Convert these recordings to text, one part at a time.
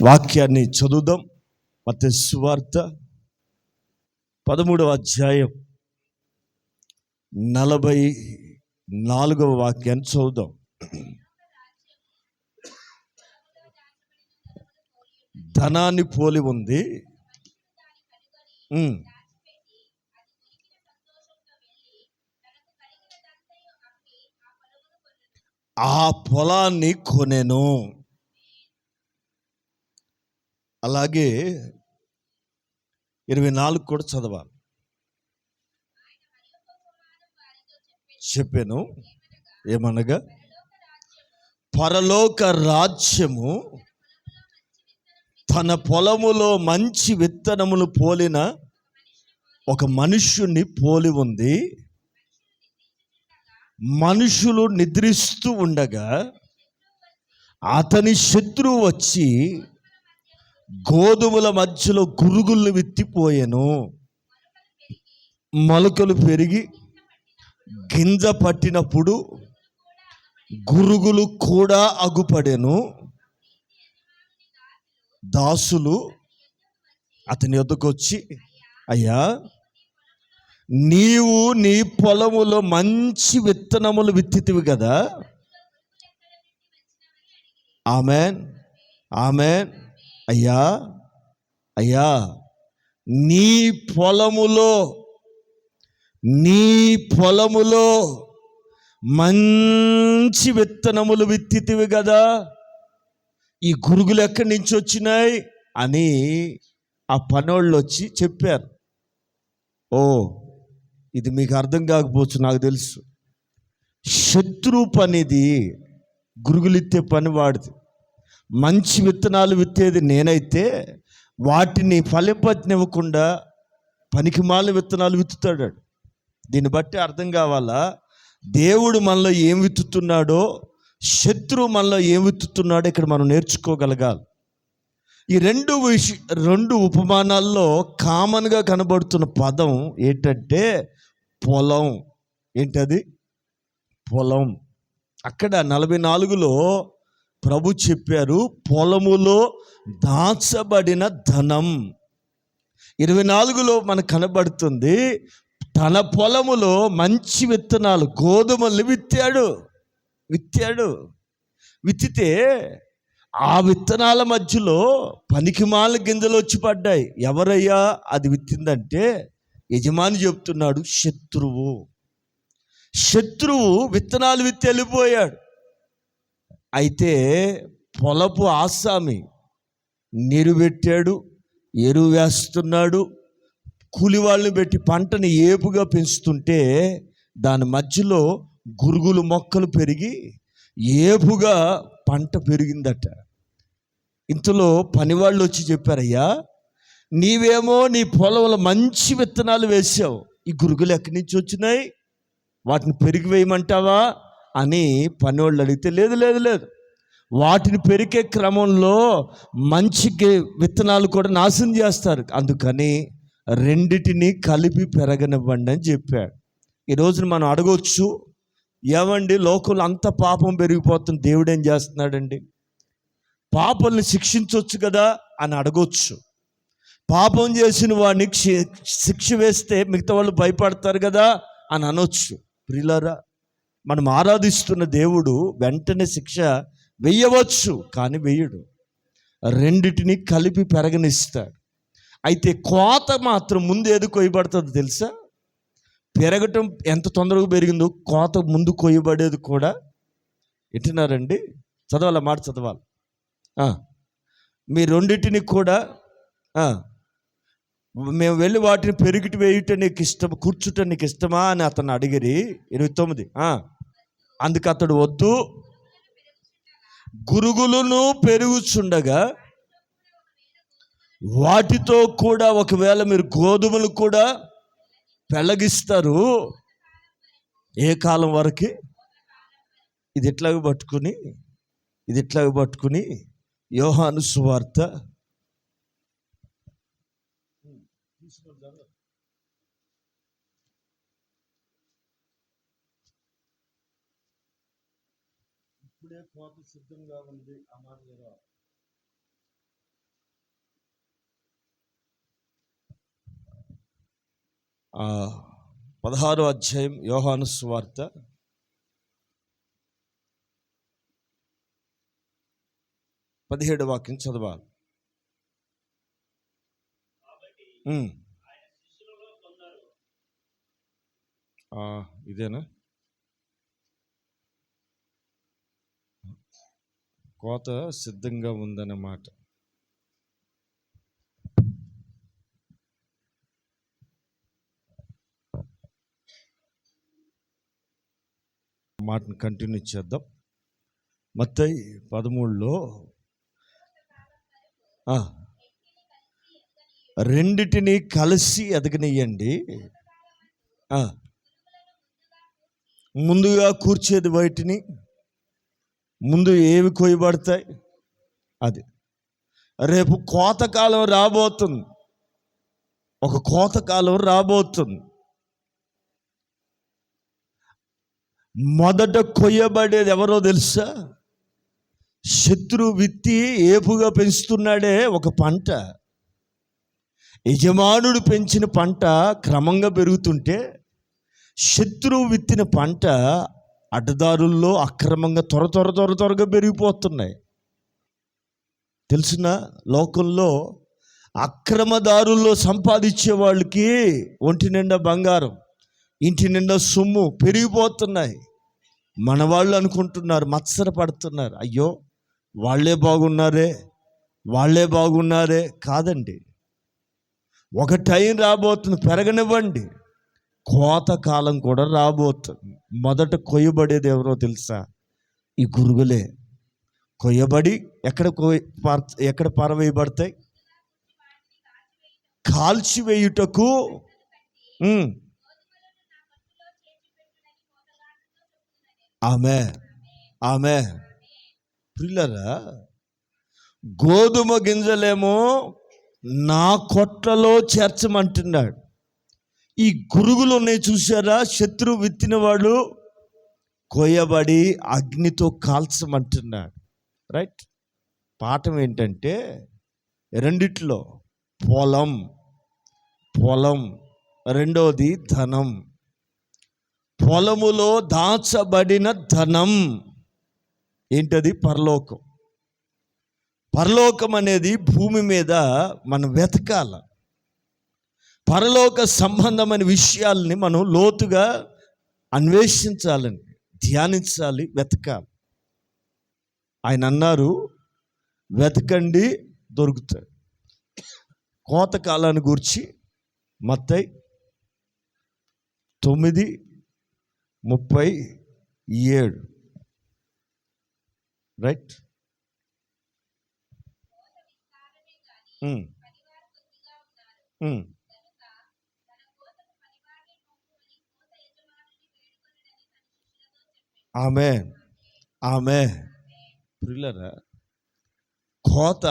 వాక్యాన్ని చదువుదాం. మత్తయి సువార్త 13వ అధ్యాయం 44వ వాక్యాన్ని చదువుదాం. ధనాన్ని పోలి ఉంది. ఆ పొలాన్ని కొనెను. అలాగే 24 కూడా చదవాలి. చెప్పాను ఏమనగా, పరలోక రాజ్యము తన పొలములో మంచి విత్తనములు పోలిన ఒక మనుష్యుని పోలి ఉంది. మనుషులు నిద్రిస్తూ ఉండగా అతని శత్రువు వచ్చి గోధుమల మధ్యలో గురుగులు విత్తిపోయెను. మొలకలు పెరిగి గింజ పట్టినప్పుడు గురుగులు కూడా అగుపడెను. దాసులు అతని యొద్దకు వచ్చి, అయ్యా, నీవు నీ పొలములో మంచి విత్తనములు విత్తితివి కదా. Amen, amen. అయ్యా, అయ్యా, నీ పొలములో మంచి విత్తనములు విత్తితివి కదా, ఈ గురుగులు ఎక్కడి నుంచి వచ్చినాయి అని ఆ పనోళ్ళు వచ్చి చెప్పారు. ఓ, ఇది మీకు అర్థం కాకపోవచ్చు, నాకు తెలుసు. శత్రు పనిది, గురుగులిత్తే పని వాడిది. మంచి విత్తనాలు విత్తేది నేనైతే వాటిని ఫలింపనివ్వకుండా పనికిమాల విత్తనాలు విత్తుతాడు. దీన్ని బట్టి అర్థం కావాలా, దేవుడు మనలో ఏం విత్తుతున్నాడో, శత్రువు మనలో ఏం విత్తుతున్నాడో ఇక్కడ మనం నేర్చుకోగలగాలి. ఈ రెండు ఉపమానాల్లో కామన్గా కనబడుతున్న పదం ఏంటంటే పొలం. ఏంటది? పొలం. అక్కడ 44లో ప్రభు చెప్పారు, పొలములో దాచబడిన ధనం. 24లో మనకు కనబడుతుంది, తన పొలములో మంచి విత్తనాలు, గోధుమలు విత్తితే ఆ విత్తనాల మధ్యలో పనికిమాల గింజలు వచ్చి పడ్డాయి. ఎవరయ్యా అది విత్తిందంటే యజమాని చెప్తున్నాడు, శత్రువు విత్తనాలు విత్తి వెళ్ళిపోయాడు. అయితే పొలపు ఆసామి నీరు పెట్టాడు, ఎరువు వేస్తున్నాడు, కూలివాళ్ళని పెట్టి పంటని ఏపుగా పెంచుతుంటే దాని మధ్యలో గురుగులు మొక్కలు పెరిగి ఏపుగా పంట పెరిగిందట. ఇంతలో పనివాళ్ళు వచ్చి చెప్పారయ్యా, నీవేమో నీ పొలంలో మంచి విత్తనాలు వేసావు, ఈ గురుగులు ఎక్కడి నుంచి వచ్చినాయి, వాటిని పెరిగి వేయమంటావా అని పనివాళ్ళు అడిగితే, లేదు, వాటిని పెరిగే క్రమంలో మంచి విత్తనాలు కూడా నాశనం చేస్తారు, అందుకని రెండిటిని కలిపి పెరగనివ్వండి అని చెప్పాడు. ఈ రోజున మనం అడగొచ్చు, ఏమండి లోకంలో అంత పాపం పెరిగిపోతుంది, దేవుడు ఏం చేస్తున్నాడండి? పాపాలను శిక్షించవచ్చు కదా అని అడగొచ్చు. పాపం చేసిన వాడిని శిక్ష వేస్తే మిగతా వాళ్ళు భయపడతారు కదా అని అనొచ్చు. ప్రియులారా, మనం ఆరాధిస్తున్న దేవుడు వెంటనే శిక్ష వెయ్యవచ్చు, కానీ వెయ్యడు. రెండిటిని కలిపి పెరగనిస్తాడు. అయితే కోత మాత్రం ముందు ఏది కొయ్యబడుతుందో తెలుసా? పెరగటం ఎంత తొందరగా పెరిగిందో కోత ముందు కొయ్యబడేది కూడా. వింటున్నారండి? చదవాలి, మాట చదవాలి. మీ రెండింటిని కూడా మేము వెళ్ళి వాటిని పెరిగిటి వేయుట నీకు ఇష్టం, కూర్చుట నీకు ఇష్టమా అని అతను అడిగిరి. 29. అందుకు అతడు, వద్దు, గురుగులను పెరుగుచుండగా వాటితో కూడా ఒకవేళ మీరు గోధుమలు కూడా పెళ్ళగిస్తారు. ఏ కాలం వరకు? ఇది ఇట్లాగ పట్టుకుని యోహాను సువార్త ఇప్పుడే కోత సిద్ధంగా ఉంది. ఆ మాట 16వ అధ్యాయం యోహాను సువార్త 17వ వాక్యం చదవాలి. ఇదేనా కోత సిద్ధంగా ఉందన్నమాట. మాటను కంటిన్యూ చేద్దాం. మత్తయి 13లో రెండిటిని కలిసి ఎదగనియండి. ముందుగా కూర్చేది వాటిని, ముందు ఏవి కొయ్యబడతాయి అది. రేపు కోతకాలం రాబోతుంది, ఒక కోతకాలం రాబోతుంది. మొదట కొయ్యబడేది ఎవరో తెలుసా? శత్రువు విత్తి ఏపుగా పెంచుతున్నాడే ఒక పంట. యజమానుడు పెంచిన పంట క్రమంగా పెరుగుతుంటే శత్రువు విత్తిన పంట అడ్డదారుల్లో అక్రమంగా త్వరగా పెరిగిపోతున్నాయి. తెలుసునా? లోకంలో అక్రమదారుల్లో సంపాదించే వాళ్ళకి ఒంటి నిండా బంగారం, ఇంటి నిండా సొమ్ము పెరిగిపోతున్నాయి. మన వాళ్ళు అనుకుంటున్నారు, మత్సర పడుతున్నారు, అయ్యో వాళ్ళే బాగున్నారే. కాదండి, ఒక టైం రాబోతుంది, పెరగనివ్వండి. కోతకాలం కూడా రాబోతుంది. మొదట కొయ్యబడేది ఎవరో తెలుసా? ఈ గురుగులే. కొయ్యబడి ఎక్కడ పారవేయబడతాయి? కాల్చివేయుటకు. ఆమె పిల్లరా, గోధుమ గింజలేమో నా కొట్లలో చేర్చమంటున్నాడు. ఈ గురుగులు ఉన్నాయి చూసారా, శత్రువు విత్తిన వాడు, కొయ్యబడి అగ్నితో కాల్చమంటున్నాడు. రైట్. పాఠం ఏంటంటే రెండిట్లో పొలం, రెండోది ధనం. పొలములో దాచబడిన ధనం ఏంటది? పరలోకం అనేది భూమి మీద మనం వెతకాల. పరలోక సంబంధమైన విషయాల్ని మనం లోతుగా అన్వేషించాలని, ధ్యానించాలి, వెతకాలి. ఆయన అన్నారు, వెతకండి దొరుకుతాయి. కోతకాలాన్ని గురించి మత్తయి 9:37. రైట్. ఆమె ప్రియులారా, కోత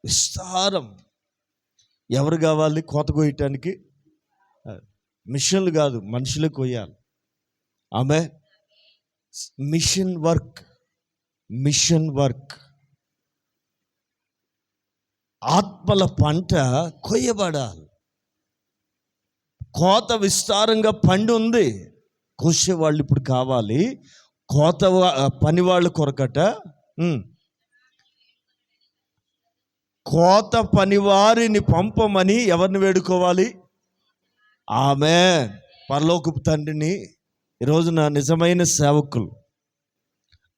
విస్తారం. ఎవరు కావాలి కోత కోయటానికి? మిషన్లు కాదు, మనుషులే కొయ్యాలి. ఆమె మిషన్ వర్క్. ఆత్మల పంట కొయ్యబడాలి. కోత విస్తారంగా పండి ఉంది, కోసేవాళ్ళు ఇప్పుడు కావాలి. కోత పని వాళ్ళు కొరకట కోత పనివారిని పంపమని ఎవరిని వేడుకోవాలి? ఆమేన్. పరలోకపు తండ్రిని. ఈరోజున నిజమైన సేవకులు,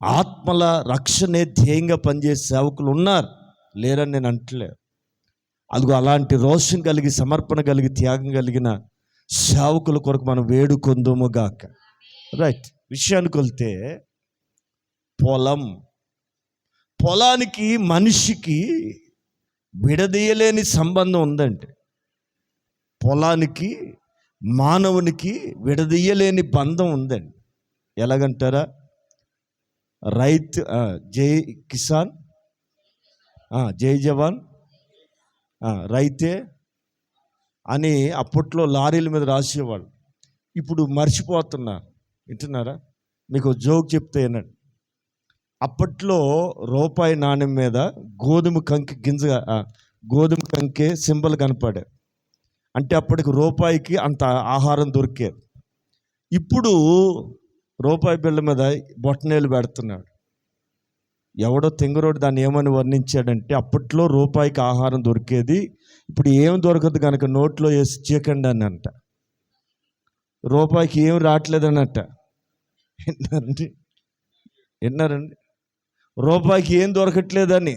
ఆత్మల రక్షణే ధ్యేయంగా పనిచేసే సేవకులు ఉన్నారు, లేరని నేను అంటలేదు. అదిగో అలాంటి రోషం కలిగి, సమర్పణ కలిగి, త్యాగం కలిగిన సేవకుల కొరకు మనం వేడుకొందుము గాక. రైట్. విషయానికి వెళ్తే పొలానికి మనిషికి విడదీయలేని సంబంధం ఉందండి. పొలానికి మానవునికి విడదీయలేని బంధం ఉందండి. ఎలాగంటారా? రైతు జై కిసాన్, జై జవాన్, రైతే అని అప్పట్లో లారీల మీద రాసేవాళ్ళు. ఇప్పుడు మర్చిపోతున్నారు. వింటున్నారా? మీకు జోక్ చెప్తే వినండి. అప్పట్లో రూపాయి నాణ్యం మీద గోధుమ కంకి సింబల్ కనపడే. అంటే అప్పటికి రూపాయికి అంత ఆహారం దొరికేది. ఇప్పుడు రూపాయి బిళ్ళ మీద బొట్టనేలు పెడుతున్నాడు. ఎవడో తెంగరోడు దాన్ని ఏమని వర్ణించాడంటే, అప్పట్లో రూపాయికి ఆహారం దొరికేది, ఇప్పుడు ఏం దొరకదు కనుక నోట్లో వేసి చీకండి అని అంట. రూపాయికి ఏం రావట్లేదన్నట్ట. విన్నారండి? విన్నారండి? రూపాయికి ఏం దొరకట్లేదని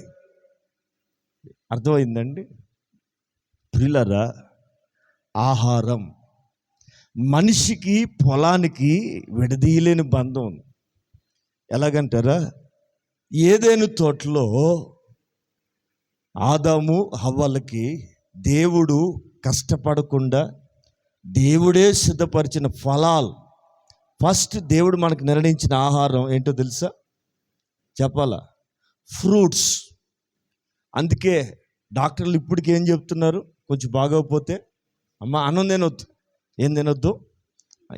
అర్థమైందండి. ప్రియులారా, ఆహారం మనిషికి పొలానికి విడదీయలేని బంధం ఉంది. ఎలాగంటారా, ఏదైనా తోటలో ఆదాము హవ్వలకి దేవుడు కష్టపడకుండా దేవుడే సిద్ధపరిచిన ఫలాలు, ఫస్ట్ దేవుడు మనకు నిర్ణయించిన ఆహారం ఏంటో తెలుసా? చెప్పాలా? ఫ్రూట్స్. అందుకే డాక్టర్లు ఇప్పటికి ఏం చెప్తున్నారు, కొంచెం బాగోకపోతే, అమ్మ అన్నం తినొద్దు. ఏం తినొద్దు?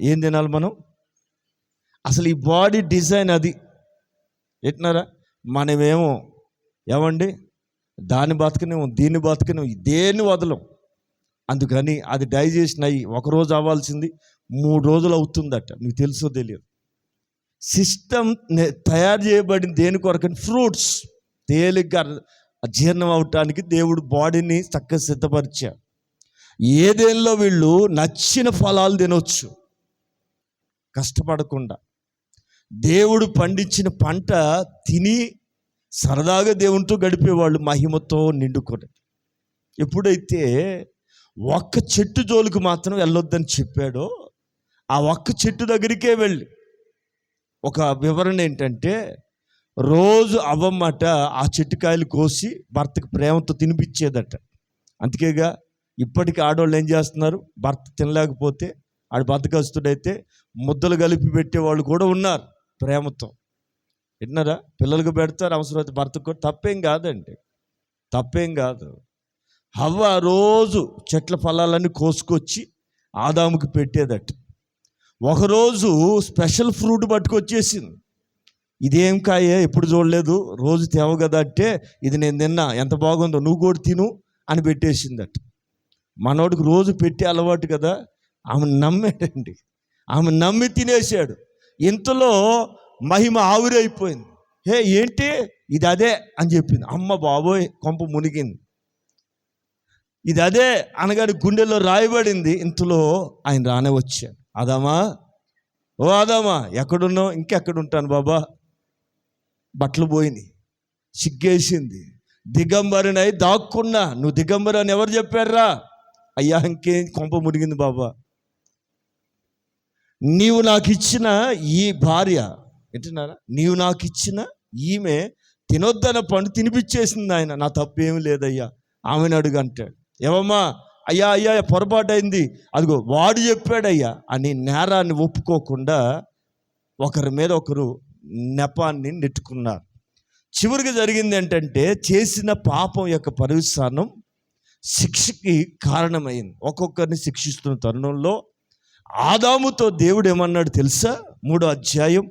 ఏం తినాలి మనం? అసలు ఈ బాడీ డిజైన్ అది. ఎట్నారా, మనమేమో ఏమండి దాన్ని బతకనేమో, దీన్ని బతకనేమో, దేన్ని వదలం. అందుకని అది డైజెషన్ అయ్యి ఒకరోజు అవ్వాల్సింది 3 రోజులు అవుతుందట. మీకు తెలుసో తెలియదు. సిస్టమ్ తయారు చేయబడింది దేని కొరకని? ఫ్రూట్స్. తేలిగ్గా జీర్ణం అవటానికి దేవుడు బాడీని చక్కగా సిద్ధపరిచారు. ఏదేళ్ళలో వీళ్ళు నచ్చిన ఫలాలు తినొచ్చు కష్టపడకుండా. దేవుడు పండించిన పంట తిని సరదాగా దేవునితో గడిపేవాళ్ళు, మహిమతో నిండుకొని. ఎప్పుడైతే ఒక్క చెట్టు జోలికి మాత్రం వెళ్ళొద్దని చెప్పాడో, ఆ ఒక్క చెట్టు దగ్గరికే వెళ్ళి, ఒక వివరణ ఏంటంటే, రోజు అవ్వమ్మట ఆ చెట్టుకాయలు కోసి భర్తకు ప్రేమతో తినిపించేదట. అందుకేగా ఇప్పటికీ ఆడవాళ్ళు ఏం చేస్తున్నారు, భర్త తినలేకపోతే, ఆడు బతకస్తుడైతే ముద్దలు కలిపి పెట్టేవాళ్ళు కూడా ఉన్నారు ప్రేమతో. విన్నారా? పిల్లలకు పెడతారు, అవసరమైతే భర్తకు కూడా. తప్పేం కాదండి, తప్పేం కాదు. హవ్వ రోజు చెట్ల ఫలాలన్నీ కోసుకొచ్చి ఆదాముకి పెట్టేదట. ఒకరోజు స్పెషల్ ఫ్రూట్ పట్టుకొచ్చేసింది. ఇదేం కాయే, ఎప్పుడు చూడలేదు, రోజు తేవ కదా అంటే, ఇది నేను తిన్నా, ఎంత బాగుందో, నువ్వు కూడా తిను అని పెట్టేసిందట. మనోడికి రోజు పెట్టే అలవాటు కదా, ఆమె నమ్మాడండి. ఆమె నమ్మి తినేసాడు. ఇంతలో మహిమ ఆవిరైపోయింది. హే ఏంటి ఇది? అదే అని చెప్పింది. అమ్మ బాబోయ్, కొంప మునిగింది. ఇది అదే అనగానే గుండెల్లో రాయబడింది. ఇంతలో ఆయన రానే వచ్చాడు. ఆదామా, ఓ ఆదామా, ఎక్కడున్నావు? ఇంకెక్కడుంటాను బాబా, బట్టలు పోయినాయి, సిగ్గేసింది, దిగంబరినై దాక్కున్నా. నువ్వు దిగంబరి అని ఎవరు చెప్పారా? అయ్యా, ఇంకేం కొంప మునిగింది బాబా. నీవు నాకు ఇచ్చిన ఈ భార్య, వింటున్నారా, నీవు నాకు ఇచ్చిన ఈమె తినొద్దన్న పండు తినిపించేసింది ఆయన. నా తప్పు ఏమి లేదయ్యా, ఆమెను అడుగు అంటాడు. ఏమమ్మా, అయ్యా అయ్యా పొరపాటు అయింది, అదిగో వాడు చెప్పాడయ్యా అని నేరాన్ని ఒప్పుకోకుండా ఒకరి మీద ఒకరు నెపాన్ని నెట్టుకున్నారు. చివరికి జరిగింది ఏంటంటే, చేసిన పాపం యొక్క పర్యవసానం శిక్షకి కారణమైంది. ఒక్కొక్కరిని శిక్షిస్తున్న తరుణంలో ఆదాముతో దేవుడు ఏమన్నాడు తెలుసా? 3వ అధ్యాయం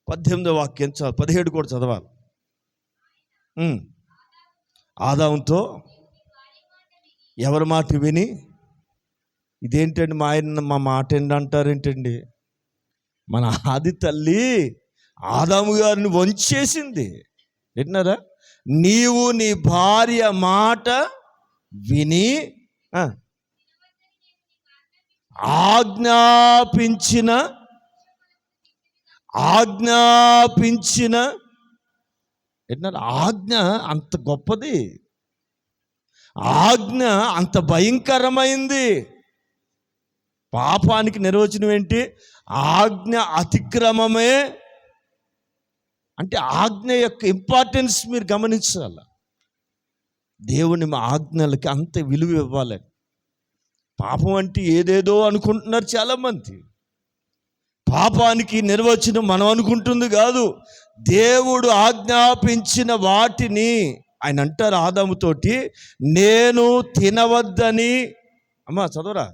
18వ వాక్యం 17 కూడా చదవాలి. ఆదాముతో ఎవరి మాట విని, ఇదేంటండి మా ఆయన మా మాట ఏంటి అంటారేంటండి? మన ఆది తల్లి ఆదాము గారిని వంచేసింది. విన్నారా? నీవు నీ భార్య మాట విని ఆజ్ఞాపించిన విన్నారా? ఆజ్ఞ అంత గొప్పది, ఆజ్ఞ అంత భయంకరమైంది. పాపానికి నిర్వచనం ఏంటి? ఆజ్ఞ అతిక్రమమే. అంటే ఆజ్ఞ యొక్క ఇంపార్టెన్స్ మీరు గమనించాలి. దేవుని ఆజ్ఞలకి అంత విలువ ఇవ్వాలి. పాపం అంటే ఏదేదో అనుకుంటున్నారు చాలామంది. పాపానికి నిర్వచనం మనం అనుకుంటుంది కాదు, దేవుడు ఆజ్ఞాపించిన వాటిని ఆయన అంటారు ఆదాముతోటి, నేను తినవద్దని. అమ్మా చదవరా,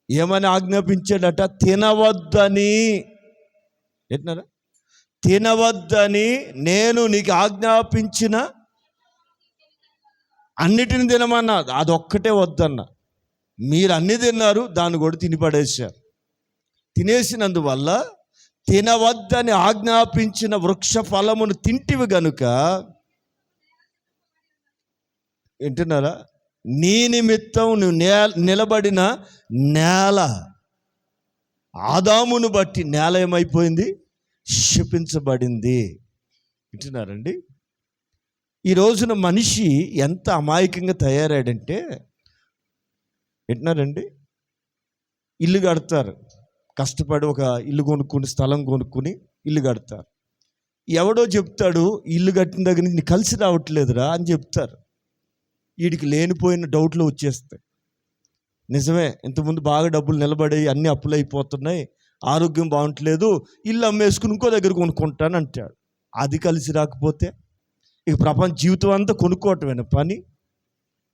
ఏమని ఆజ్ఞాపించాడట? తినవద్దని. ఏంటన్నారా? తినవద్దని నేను నీకు ఆజ్ఞాపించిన అన్నిటిని తినమన్నా, అదొక్కటే వద్దన్న. మీరు అన్ని తిన్నారు, దాన్ని కూడా తిని పడేశారు. తినేసినందువల్ల తినవద్దని ఆజ్ఞాపించిన వృక్ష ఫలమును తింటివి గనుక, వింటున్నారా, నీ నిమిత్తం నువ్వు నిలబడిన నేల, ఆదామును బట్టి నేల ఏమైపోయింది? శపించబడింది. వింటున్నారండి? ఈ రోజున మనిషి ఎంత అమాయకంగా తయారాడంటే, వింటున్నారండి, ఇల్లు కడతారు, కష్టపడి ఒక ఇల్లు కొనుక్కుని, స్థలం కొనుక్కుని ఇల్లు కడతారు. ఎవడో చెప్తాడు, ఇల్లు కట్టిన దగ్గర నుంచి కలిసి రావట్లేదురా అని చెప్తారు. వీడికి లేనిపోయిన డౌట్లు వచ్చేస్తాయి. నిజమే, ఇంతకుముందు బాగా డబ్బులు నిలబడి అన్ని అప్పులు అయిపోతున్నాయి, ఆరోగ్యం బాగుంటలేదు, ఇల్లు అమ్మేసుకుని ఇంకో దగ్గర కొనుక్కుంటాను అంటాడు. అది కలిసి రాకపోతే ఇక ప్రపంచ జీవితం అంతా కొనుక్కోవటమేనా పని?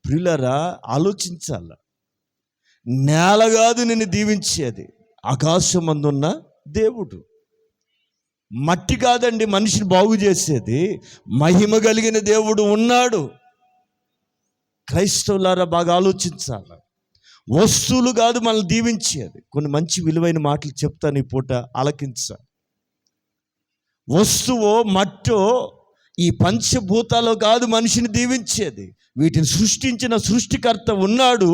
ప్రియులారా, ఆలోచించాల. నేల కాదు నిన్ను దీవించేది, ఆకాశమందున్న దేవుడు. మట్టి కాదండి మనిషిని బాగు చేసేది, మహిమ కలిగిన దేవుడు ఉన్నాడు. క్రైస్తవులారా, బాగా ఆలోచించాల. వస్తువులు కాదు మనల్ని దీవించేది. కొన్ని మంచి విలువైన మాటలు చెప్తాను ఈ పూట, ఆలకించాలి. వస్తువు మట్టో ఈ పంచభూతాలు కాదు మనిషిని దీవించేది. వీటిని సృష్టించిన సృష్టికర్త ఉన్నాడు,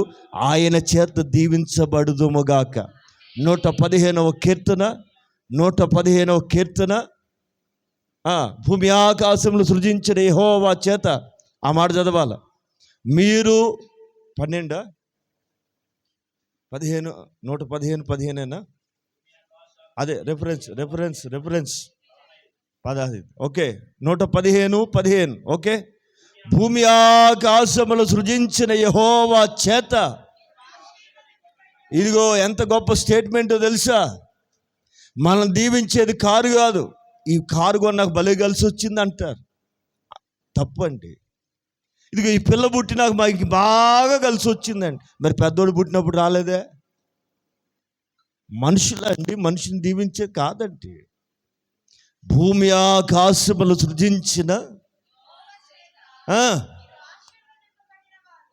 ఆయన చేత దీవించబడుదుముగాక. 115వ కీర్తన, 115వ కీర్తన. భూమి ఆకాశములు సృజించిన యెహోవా చేత, ఆ మాట చదవాల మీరు. 12 15 115 అదే రెఫరెన్స్ 16. Okay, 115 okay. భూమి ఆకాశములు సృజించిన యెహోవా చేత. ఇదిగో ఎంత గొప్ప స్టేట్మెంటో తెలుసా? మనం దీవించేది కారు కాదు. ఈ కారు కూడా నాకు భలే కలిసి వచ్చింది అంటారు. తప్పండి. ఇదిగో ఈ పిల్ల పుట్టినాక మాకు బాగా కలిసి వచ్చిందండి. మరి పెద్దోడు పుట్టినప్పుడు రాలేదే? మనుషులండి మనిషిని దీవించే కాదండి. భూమి ఆకాశములు సృజించిన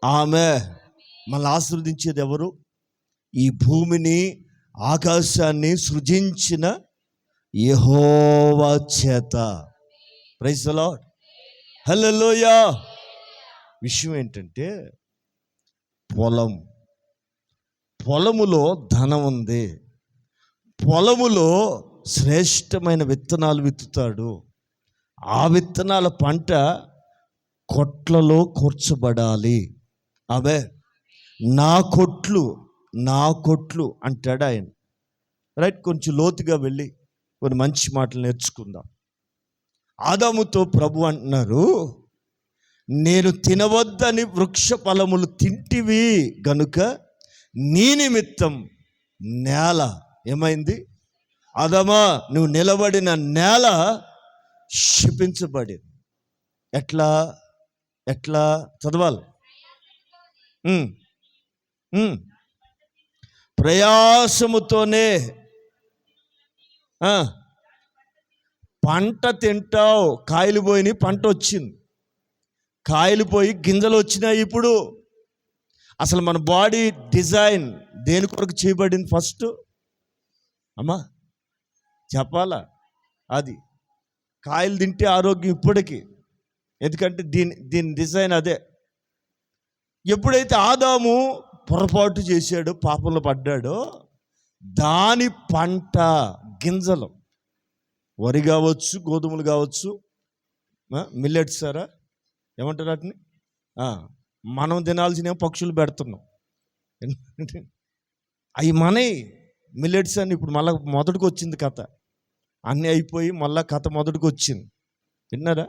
ఆమె మనల్ని ఆశీర్వదించేది ఎవరు? ఈ భూమిని ఆకాశాన్ని సృజించిన యెహోవా చేత. ప్రైజ్ ది లార్డ్, హల్లెలూయా. విషయం ఏంటంటే, పొలములో ధనం ఉంది. పొలములో శ్రేష్టమైన విత్తనాలు విత్తుతాడు. ఆ విత్తనాల పంట కొట్లలో కూర్చబడాలి. అవే నా కొట్లు అంటాడు ఆయన. రైట్, కొంచెం లోతుగా వెళ్ళి కొన్ని మంచి మాటలు నేర్చుకుందాం. ఆదాముతో ప్రభు అంటున్నారు, నేను తినవద్దని వృక్ష ఫలములు తింటివి గనుక నీ నిమిత్తం నేల ఏమైంది? ఆదామా, నువ్వు నిలబడిన నేల శపించబడింది. ఎట్లా చదవాలి? ప్రయాసముతోనే పంట తింటావు. కాయలు పోయినాయి, పంట వచ్చింది. కాయలు పోయి గింజలు వచ్చినాయి. ఇప్పుడు అసలు మన బాడీ డిజైన్ దేని కొరకు చేయబడింది? ఫస్ట్ అమ్మా చెప్పాలా? అది కాయలు తింటే ఆరోగ్యం ఇప్పటికీ. ఎందుకంటే దీని డిజైన్ అదే. ఎప్పుడైతే ఆదాము పొరపాటు చేశాడో, పాపంలో పడ్డాడో, దాని పంట గింజలు, వరి కావచ్చు, గోధుమలు కావచ్చు, మిల్లెట్స్ సారా ఏమంటారు వాటిని, మనం తినాల్సిన పక్షులు పెడుతున్నాం. అవి మనవి మిల్లెట్స్ అని. ఇప్పుడు మళ్ళీ మొదటికి వచ్చింది కథ. అన్నీ అయిపోయి మళ్ళీ కథ మొదటికి వచ్చింది. విన్నారా?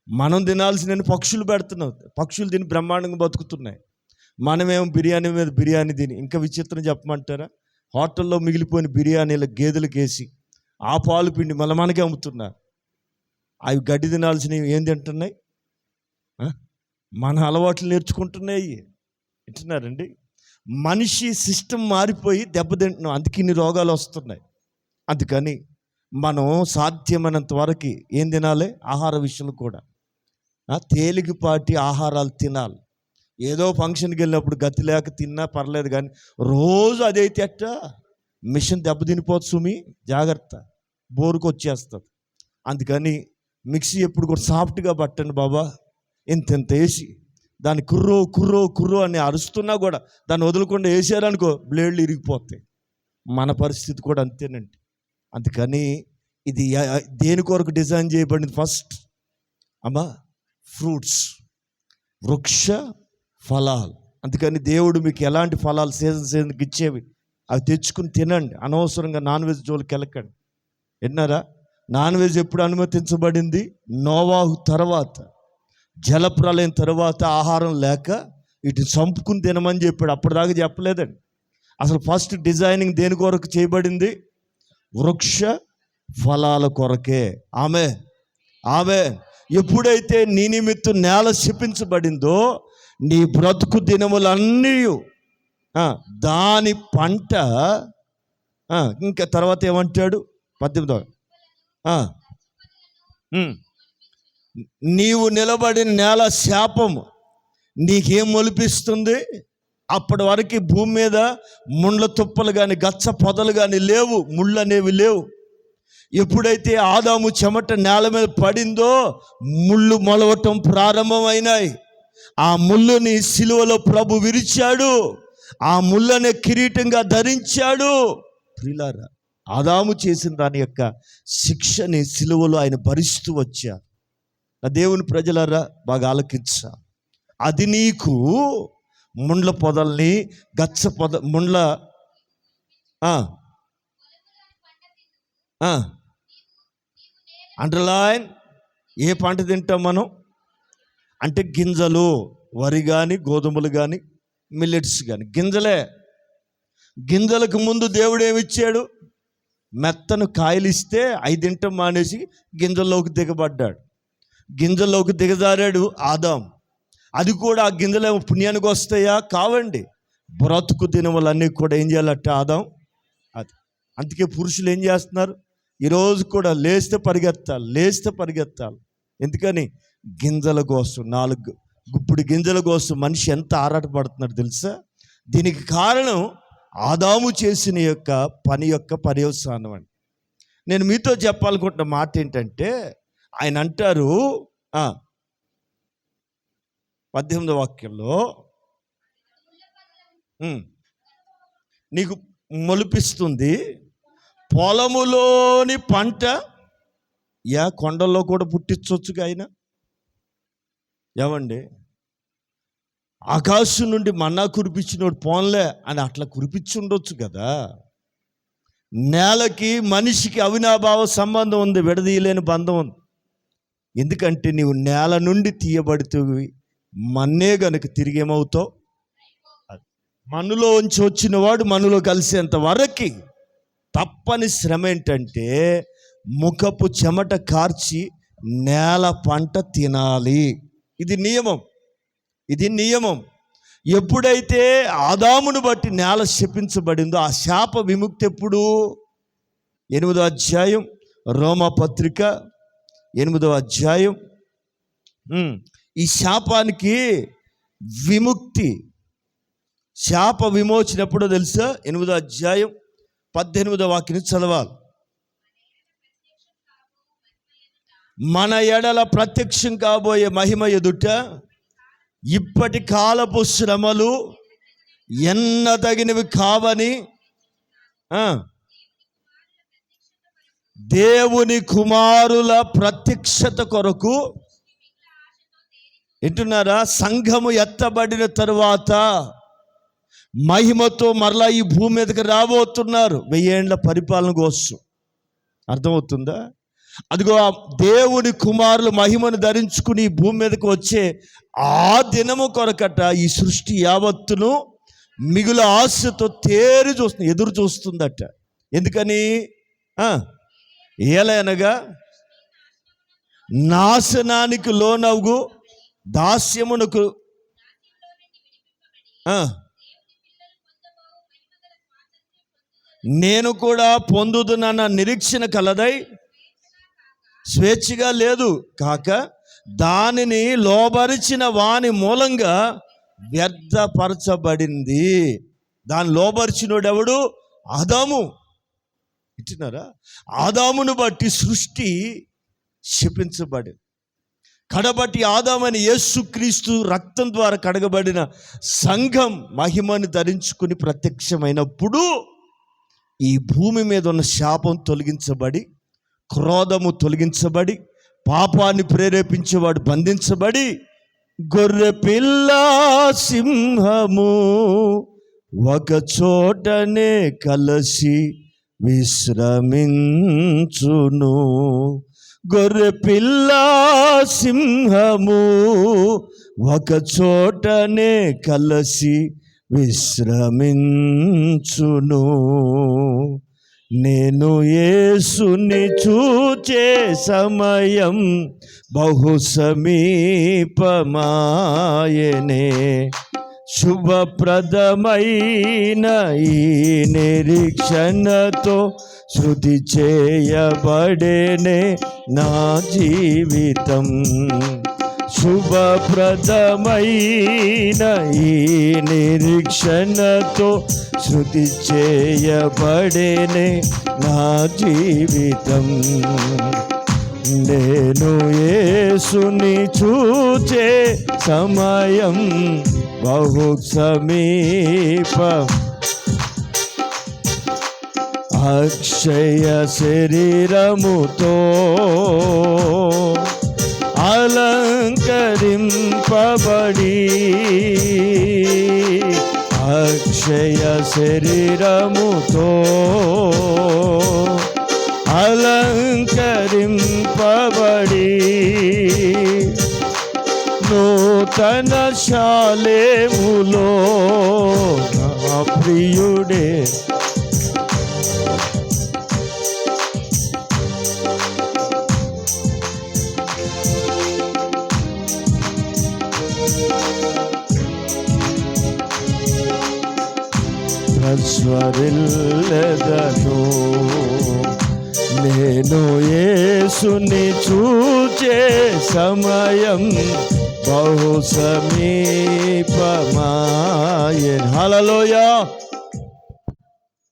మనం తినాల్సిన పక్షులు పెడుతున్నాం. పక్షులు తిని బ్రహ్మాండంగా బతుకుతున్నాయి. మనమేమో బిర్యానీ మీద బిర్యానీ తిని. ఇంకా విచిత్రం చెప్పమంటారా? హోటల్లో మిగిలిపోయిన బిర్యానీల గేదెలకు వేసి ఆ పాలు పిండి మళ్ళీ మనకే అమ్ముతున్నారు. అవి గడ్డి తినాల్సినవి ఏం తింటున్నాయి? మన అలవాట్లు నేర్చుకుంటున్నాయి. వింటున్నారండి? మనిషి సిస్టమ్ మారిపోయి దెబ్బతింటున్నాం. అందుకే ఇన్ని రోగాలు వస్తున్నాయి. అందుకని మనం సాధ్యమైనంత వరకు ఏం తినాలి? ఆహార విషయంలో కూడా తేలికపాటి ఆహారాలు తినాలి. ఏదో ఫంక్షన్కి వెళ్ళినప్పుడు గతి లేక తిన్నా పర్లేదు, కానీ రోజు అదైతే అట్ట మిషన్ దెబ్బతినిపోతుంది సుమి, జాగ్రత్త, బోరుకు వచ్చేస్తుంది. అందుకని మిక్సీ ఎప్పుడు కూడా సాఫ్ట్గా పట్టండి బాబా. ఇంత వేసి దాన్ని కుర్రో కుర్రో కుర్రో అని అరుస్తున్నా కూడా దాన్ని వదలకుండా వేసారనుకో బ్లేడ్లు ఇరిగిపోతాయి. మన పరిస్థితి కూడా అంతేనండి. అందుకని ఇది దేని కొరకు డిజైన్ చేయబడింది? ఫస్ట్ ఫ్రూట్స్, వృక్ష ఫలాలు. అందుకని దేవుడు మీకు ఎలాంటి ఫలాలు సీజన్కి ఇచ్చేవి అవి తెచ్చుకుని తినండి. అనవసరంగా నాన్ వెజ్ జోలికి వెళ్ళకండి. విన్నారా? నాన్ వెజ్ ఎప్పుడు అనుమతించబడింది? నోవాహు తర్వాత, జలప్రలయం తర్వాత ఆహారం లేక వీటిని చంపుకుని తినమని చెప్పాడు. అప్పటిదాకా చెప్పలేదండి. అసలు ఫస్ట్ డిజైనింగ్ దేని కొరకు చేయబడింది? వృక్ష ఫలాల కొరకే. ఆమె ఎప్పుడైతే నీ నిమిత్తం నేల శపించబడిందో నీ బ్రతుకు దినములన్నీ దాని పంట. ఇంకా తర్వాత ఏమంటాడు? 18. నీవు నిలబడిన నేల శాపము నీకేం మొలిపిస్తుంది? అప్పటి వరకు భూమి మీద ముండ్ల తుప్పలు కానీ గచ్చ పొదలు కానీ లేవు, ముళ్ళు అనేవి లేవు. ఎప్పుడైతే ఆదాము చెమట నేల మీద పడిందో ముళ్ళు మొలవటం ప్రారంభమైనాయి. ఆ ముళ్ళుని సిలువలో ప్రభు విరిచాడు, ఆ ముళ్ళనే కిరీటంగా ధరించాడు. ప్రియులారా, ఆదాము చేసిన దాని యొక్క శిక్షని సిలువలో ఆయన భరిస్తూ వచ్చారు. దేవుని ప్రజలారా బాగా ఆలకించా. అది నీకు ముండ్ల పొదల్ని గచ్చ పొద ముండ్ల అండర్లైన్. ఏ పంట తింటాం మనం అంటే గింజలు, వరి కానీ గోధుమలు కానీ మిల్లెట్స్ కానీ గింజలే. గింజలకు ముందు దేవుడు ఏమిచ్చాడు? మెత్తను కాయలు ఇస్తే అవి తింటాం మానేసి గింజల్లోకి దిగబడ్డాడు. గింజల్లోకి దిగజారాడు ఆదాం. అది కూడా ఆ గింజలు పుణ్యానికి వస్తాయా? కావండి. బ్రతుకు దినములన్నీ కూడా ఏం చేయాలట ఆదాం. అది అందుకే పురుషులు ఏం చేస్తున్నారు? ఈరోజు కూడా లేస్తే పరిగెత్తాలి. ఎందుకని? గింజల కోసం, 4 గుప్పుడు గింజల కోసం మనిషి ఎంత ఆరాటపడుతున్నాడు తెలుసా? దీనికి కారణం ఆదాము చేసిన యొక్క పని యొక్క పర్యవసానం అండి. నేను మీతో చెప్పాలనుకుంటున్న మాట ఏంటంటే, ఆయన అంటారు 18వ వాక్యంలో, నీకు మొలిపిస్తుంది పొలములోని పంట. కొండల్లో కూడా పుట్టించవచ్చుగా ఆయన. ఏమండి, ఆకాశం నుండి మన్నా కురిపించినోడు పోన్లే అని అట్లా కురిపించి ఉండొచ్చు కదా. నేలకి మనిషికి అవినాభావ సంబంధం ఉంది, విడదీయలేని బంధం ఉంది. ఎందుకంటే నీవు నేల నుండి తీయబడుతుంది, మన్నే గనుక తిరిగి ఏమవుతావు? మన్నులో ఉంచి వచ్చిన వాడు మన్నులో కలిసేంత వరకు తప్పని శ్రమ ఏంటంటే ముఖపు చెమట కార్చి నేల పంట తినాలి. ఇది నియమం. ఎప్పుడైతే ఆదామును బట్టి నేల శపించబడిందో ఆ శాప విముక్తి ఎప్పుడు? 8వ అధ్యాయం రోమాపత్రిక 8వ అధ్యాయం. ఈ శాపానికి విముక్తి, శాప విమోచన ఎప్పుడో తెలుసా? 8వ అధ్యాయం 18వ వాక్యం చదవాలి. మన ఎడల ప్రత్యక్షం కాబోయే మహిమ ఎదుట ఇప్పటి కాలపు శ్రమలు ఎన్నదగినవి కావని దేవుని కుమారుల ప్రత్యక్షత కొరకు వింటున్నారా? సంఘము ఎత్తబడిన తరువాత మహిమతో మరలా ఈ భూమి మీదకి రాబోతున్నారు. 1000 ఏండ్ల పరిపాలన కోసం. అర్థమవుతుందా? అదిగో దేవుని కుమారులు మహిమను ధరించుకుని ఈ భూమి మీదకి వచ్చే ఆ దినము కొరకట ఈ సృష్టి యావత్తును మిగులు ఆశతో ఎదురు చూస్తుందట. ఎందుకని? ఏలయనగా నాశనానికి లోనవు దాస్యమునకు నేను కూడా పొందుతున్న నిరీక్షణ కలదై స్వేచ్ఛగా లేదు కాక దానిని లోబరిచిన వాని మూలంగా వ్యర్థపరచబడింది. దాన్ని లోబరిచినోడు ఎవడు? ఆదాము. ఇచ్చినారా? ఆదామును బట్టి సృష్టి శపించబడింది. కడబట్టి ఆదామని యేసుక్రీస్తు రక్తం ద్వారా కడగబడిన సంఘం మహిమను ధరించుకుని ప్రత్యక్షమైనప్పుడు ఈ భూమి మీద ఉన్న శాపం తొలగించబడి, క్రోధము తొలగించబడి, పాపాన్ని ప్రేరేపించేవాడు బంధించబడి, గొర్రె పిల్ల సింహము ఒక చోటనే కలసి విశ్రమించును. గొర్రె పిల్ల సింహము ఒక చోటనే కలసి విశ్రమించును. నేను యేసుని చూచే సమయం బహు సమీపమాయనే. శుభప్రదమైన ఈ నిరీక్షణతో శృతి చేయబడేనే నా జీవితం. శుభప్రదమైన ఈ నిరీక్షణతో శృతి చేయబడేనే నా జీవితం. నేను యేసుని చూచే సమయం బహు సమీప. అక్షయ శరీరముతో అలంకరింపబడి, అక్షయ శరీరముతో అలంకరింపబడి, నూతన శాలేములో నా ప్రియుడే ప్రజ్వరిల్లెదను. నేను యేసుని చూచే సమయం బహు సమీపమాయెను. హల్లెలూయా.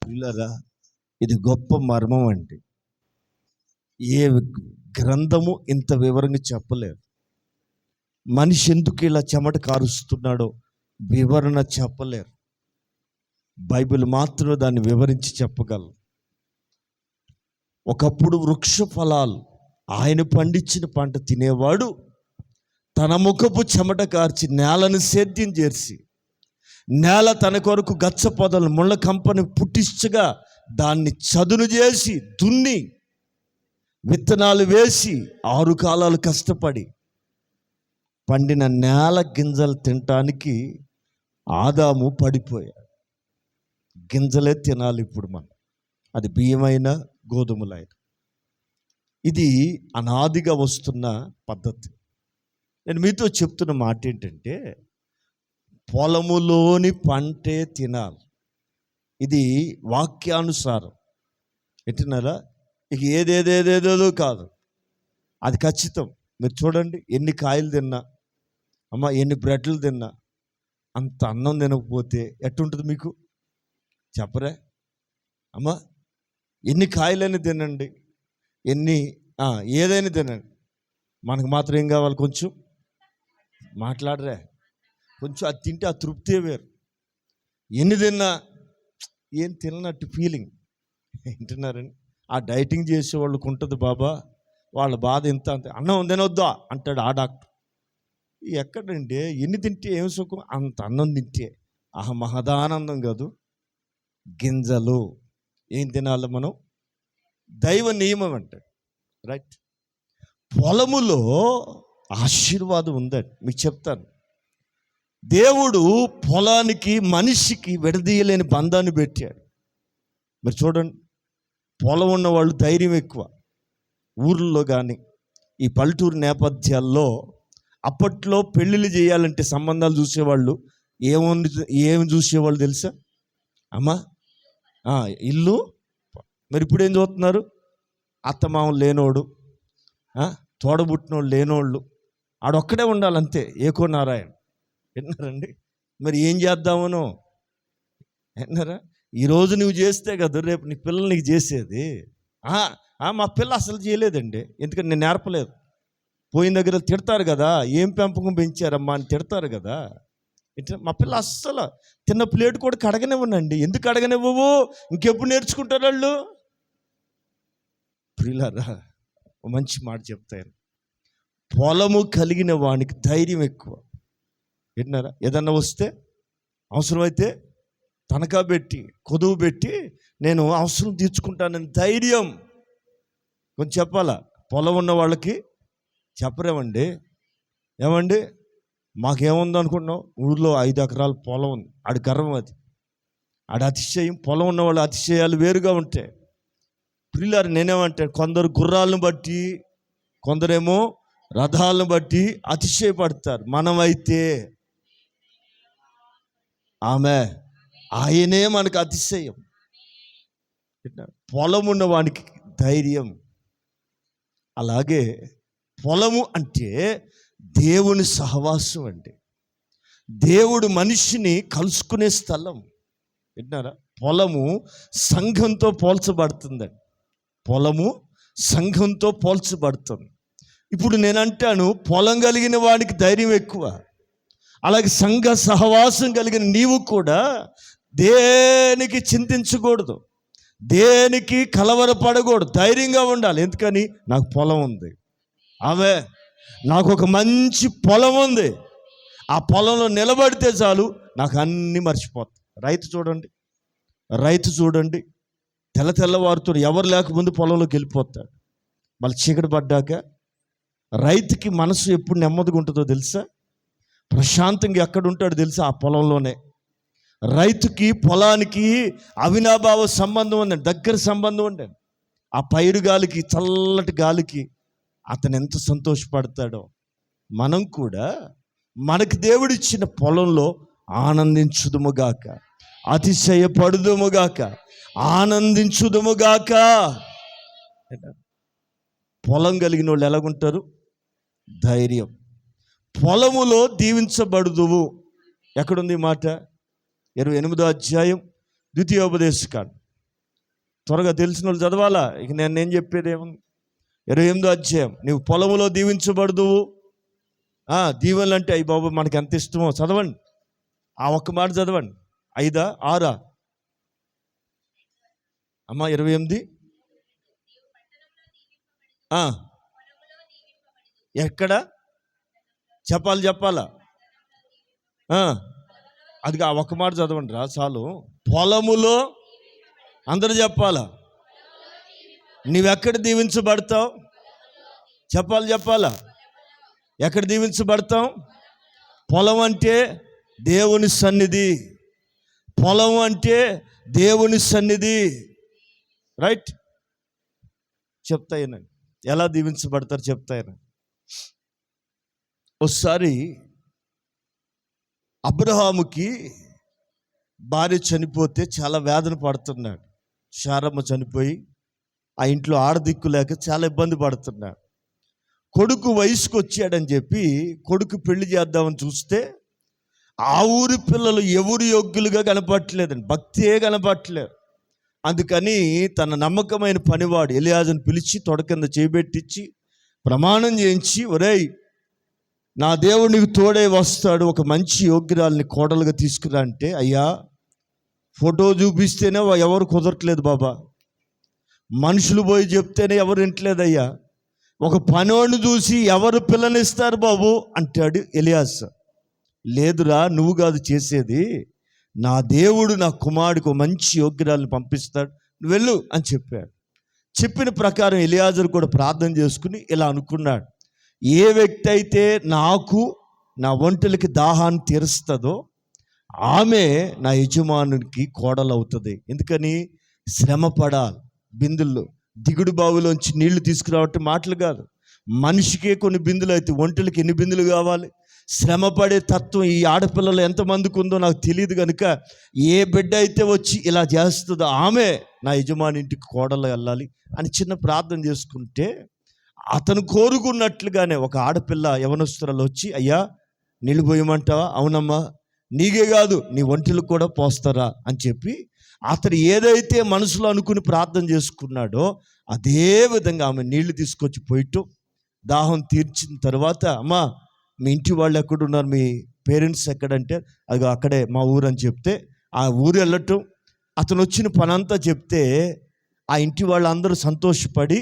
పిల్లరా, ఇది గొప్ప మర్మం అండి. ఏ గ్రంథము ఇంత వివరంగా చెప్పలేదు. మనిషి ఎందుకు ఇలా చెమట కారుస్తున్నాడో వివరణ చెప్పలేరు. బైబిల్ మాత్రం దాన్ని వివరించి చెప్పగలరు. ఒకప్పుడు వృక్ష ఫలాలు ఆయన పండించిన పంట తినేవాడు తన ముఖపు చెమట కార్చి నేలను సేద్యం చేసి, నేల తన కొరకు గచ్చ పొదలు ముళ్ళ కంపని పుట్టించగా దాన్ని చదును చేసి దున్ని విత్తనాలు వేసి 6 కాలాలు కష్టపడి పండిన నేల గింజలు తినటానికి ఆదాము పడిపోయాడు. గింజలే తినాలి ఇప్పుడు మనం, అది బియ్యమైనా గోధుమలైనా. ఇది అనాదిగా వస్తున్న పద్ధతి. నేను మీతో చెప్తున్న మాట ఏంటంటే, పొలములోని పంటే తినాలి. ఇది వాక్యానుసారం. ఎట్టినారా? ఇక ఏదేదేదేదో కాదు, అది ఖచ్చితం. మీరు చూడండి, ఎన్ని కాయలు తిన్నా, అమ్మ ఎన్ని బ్రెడ్లు తిన్నా, అంత అన్నం తినకపోతే ఎట్టుంటుంది మీకు? చెప్పరే అమ్మా? ఎన్ని కాయలని తినండి, ఏదైనా తినండి, మనకు మాత్రం ఏం కావాలి? కొంచెం మాట్లాడరే, కొంచెం అది తింటే ఆ తృప్తే వేరు. ఎన్ని తిన్నా ఏం తిననట్టు ఫీలింగ్. వింటున్నారండి? ఆ డైటింగ్ చేసే వాళ్ళకు ఉంటుంది బాబా, వాళ్ళ బాధ ఎంత అంత. అన్నం తినొద్దా అంటాడు ఆ డాక్టర్. ఎక్కడండి? ఎన్ని తింటే ఏం సుఖం? అంత అన్నం తింటే మహదానందం కాదు. గింజలు ఏం తినాలి మనం? దైవ నియమం అంటాడు, రైట్? పొలములో ఆశీర్వాదం ఉందండి. మీకు చెప్తాను. దేవుడు పొలానికి మనిషికి విడదీయలేని బంధాన్ని పెట్టాడు. మీరు చూడండి, పొలం ఉన్న వాళ్ళు ధైర్యం ఎక్కువ. ఊర్లలో కానీ ఈ పల్లెటూరు నేపథ్యాల్లో అప్పట్లో పెళ్ళిళ్ళు చేయాలంటే సంబంధాలు చూసేవాళ్ళు ఏమి చూసేవాళ్ళు తెలుసా అమ్మా? ఇల్లు. మరి ఇప్పుడు ఏం చూస్తున్నారు? అత్తమామ లేనోడు, తోడబుట్టినోడు లేనోళ్ళు, ఆడొక్కడే ఉండాలంతే. ఏకో నారాయణ. విన్నారండి? మరి ఏం చేద్దామనో విన్నారా? ఈరోజు నువ్వు చేస్తే కదా రేపు నీ పిల్లలు నీకు చేసేది. మా పిల్ల అసలు చేయలేదండి, ఎందుకంటే నేను నేర్పలేదు. పోయిన దగ్గర తిడతారు కదా, ఏం పెంపకం పెంచారమ్మా అని తిడతారు కదా. మా పిల్ల అస్సలు తిన్న ప్లేట్ కూడా కడగనివ్వనండి. ఎందుకు కడగనివ్వవు? ఇంకెప్పుడు నేర్చుకుంటారు వాళ్ళు? ప్రియులారా, మంచి మాట చెప్తారు. పొలము కలిగిన వానికి ధైర్యం ఎక్కువ. విన్నారా? ఏదన్నా వస్తే అవసరమైతే తనఖా పెట్టి కొదువు పెట్టి నేను అవసరం తీర్చుకుంటానని ధైర్యం. కొంచెం చెప్పాలా? పొలం ఉన్న వాళ్ళకి చెప్పరేమండి? ఏమండి మాకేముంది అనుకుంటున్నాం? ఊళ్ళో 5 ఎకరాల పొలం ఉంది, ఆడి గర్వం అది, ఆడి అతిశయం. పొలం ఉన్న వాళ్ళ అతిశయాలు వేరుగా ఉంటాయి. ప్రియులారు, నేనేమంటే కొందరు గుర్రాలను బట్టి, కొందరేమో రథాలను బట్టి అతిశయపడతారు. మనమైతే ఆయనే మనకు అతిశయం. పొలం ఉన్న వానికి ధైర్యం. అలాగే పొలము అంటే దేవుని సహవాసం అండి. దేవుడు మనిషిని కలుసుకునే స్థలం. విన్నారా? పొలము సంఘంతో పోల్చబడుతుందండి. పొలము సంఘంతో పోల్చబడుతుంది. ఇప్పుడు నేను అంటాను, పొలం కలిగిన వాడికి ధైర్యం ఎక్కువ. అలాగే సంఘ సహవాసం కలిగిన నీవు కూడా దేనికి చింతించకూడదు, దేనికి కలవరపడకూడదు, ధైర్యంగా ఉండాలి. ఎందుకని? నాకు పొలం ఉంది. నాకు ఒక మంచి పొలం ఉంది. ఆ పొలంలో నిలబడితే చాలు, నాకు అన్నీ మర్చిపోతాయి. రైతు చూడండి తెల్లవారుతో ఎవరు లేకముందు పొలంలోకి వెళ్ళిపోతాడు. మళ్ళీ చీకటి పడ్డాక రైతుకి మనసు ఎప్పుడు నెమ్మదిగా ఉంటుందో తెలుసా? ప్రశాంతంగా ఎక్కడ ఉంటాడో తెలుసా? ఆ పొలంలోనే. రైతుకి పొలానికి అవినాభావ సంబంధం ఉందండి, దగ్గర సంబంధం ఉండండి. ఆ పైరు గాలికి, చల్లటి గాలికి అతను ఎంత సంతోషపడతాడో. మనం కూడా మనకి దేవుడిచ్చిన పొలంలో ఆనందించుదుముగాక, అతిశయపడుదుముగాక, ఆనందించుదుముగాక. పొలం కలిగిన వాళ్ళు ఎలాగుంటారు? ధైర్యం. పొలములో దీవించబడుదువు. ఎక్కడుంది ఈ మాట? 28వ అధ్యాయం ద్వితీయోపదేశకాండం. త్వరగా తెలిసిన వాళ్ళు చదవాలా? ఇక నేను చెప్పేది ఏముంది? 28వ అధ్యాయం. నీవు పొలములో దీవించబడుదువు. దీవెనలు అంటే అయ్యి బాబు మనకి ఎంత ఇష్టమో చదవండి. ఆ ఒక్క మాట చదవండి. 5, 6 అమ్మా? 28. ఎక్కడ చెప్పాలా? అది ఆ ఒక్క మాట చదవండి రా చాలు. పొలములో అందరూ చెప్పాలా? నీవెక్కడ దీవించబడతావు? చెప్పాలా? ఎక్కడ దీవించబడతాం? పొలం అంటే దేవుని సన్నిధి. పొలం అంటే దేవుని సన్నిధి. రైట్? చెప్తాయనండి ఎలా దీవించబడతారు, చెప్తాయనండి. ఒకసారి అబ్రహాముకి భార్య చనిపోతే చాలా వేదన పడుతున్నాడు. శారమ్మ చనిపోయి ఆ ఇంట్లో ఆడదిక్కు లేక చాలా ఇబ్బంది పడుతున్నాడు. కొడుకు వయసుకు వచ్చాడని చెప్పి కొడుకు పెళ్లి చేద్దామని చూస్తే ఆ ఊరి పిల్లలు ఎవరు యోగ్యులుగా కనపట్టలేదండి, భక్తియే కనపట్టలేదు. అందుకని తన నమ్మకమైన పనివాడు ఎలియాజును పిలిచి తొడ కింద చేయబెట్టించి ప్రమాణం చేయించి, ఒరేయ్ నా దేవుడు నీకు తోడే వస్తాడు, ఒక మంచి యోగ్యురాల్ని కోడలుగా తీసుకురా అంటే, అయ్యా ఫోటో చూపిస్తేనే ఎవరు కుదరట్లేదు బాబా, మనుషులు పోయి చెప్తేనే ఎవరు వింటలేదయ్యా, ఒక పనోడిని చూసి ఎవరు పిల్లనిస్తారు బాబు అంటాడు ఎలియాస్. లేదురా, నువ్వు కాదు చేసేది, నా దేవుడు నా కుమారుడికి మంచి యోగ్యురాలను పంపిస్తాడు, నువ్వు వెళ్ళు అని చెప్పాడు. చెప్పిన ప్రకారం ఎలియాజరు కూడా ప్రార్థన చేసుకుని ఇలా అనుకున్నాడు, ఏ వ్యక్తి అయితే నాకు నా ఒంటెలకి దాహాన్ని తీరుస్తుందో ఆమె నా యజమానునికి కోడలవుతుంది. ఎందుకని? శ్రమ పడాలి. బిందుల్లో దిగుడు బావిలోంచి నీళ్లు తీసుకురావటం మాటలు కాదు. మనిషికే కొన్ని బిందులు అయితే ఒంటెలకి ఎన్ని బిందులు కావాలి? శ్రమపడే తత్వం ఈ ఆడపిల్లలు ఎంతమందికి ఉందో నాకు తెలియదు కనుక ఏ బిడ్డ అయితే వచ్చి ఇలా చేస్తుందో ఆమె నా యజమాని ఇంటికి కోడలు వెళ్ళాలి అని చిన్న ప్రార్థన చేసుకుంటే, అతను కోరుకున్నట్లుగానే ఒక ఆడపిల్ల యవనస్తురాలు వచ్చి, అయ్యా నీళ్ళు పోయమంటావా? అవునమ్మా. నీకే కాదు నీ ఒంటిలకు కూడా పోస్తారా అని చెప్పి అతను ఏదైతే మనసులో అనుకుని ప్రార్థన చేసుకున్నాడో అదే విధంగా ఆమె నీళ్లు తీసుకొచ్చి పోయటం, దాహం తీర్చిన తర్వాత, అమ్మా మీ ఇంటి వాళ్ళు ఎక్కడున్నారు, మీ పేరెంట్స్ ఎక్కడంటే, అది అక్కడే మా ఊరు అని చెప్తే ఆ ఊరు వెళ్ళటం, అతను వచ్చిన పనంతా చెప్తే ఆ ఇంటి వాళ్ళందరూ సంతోషపడి,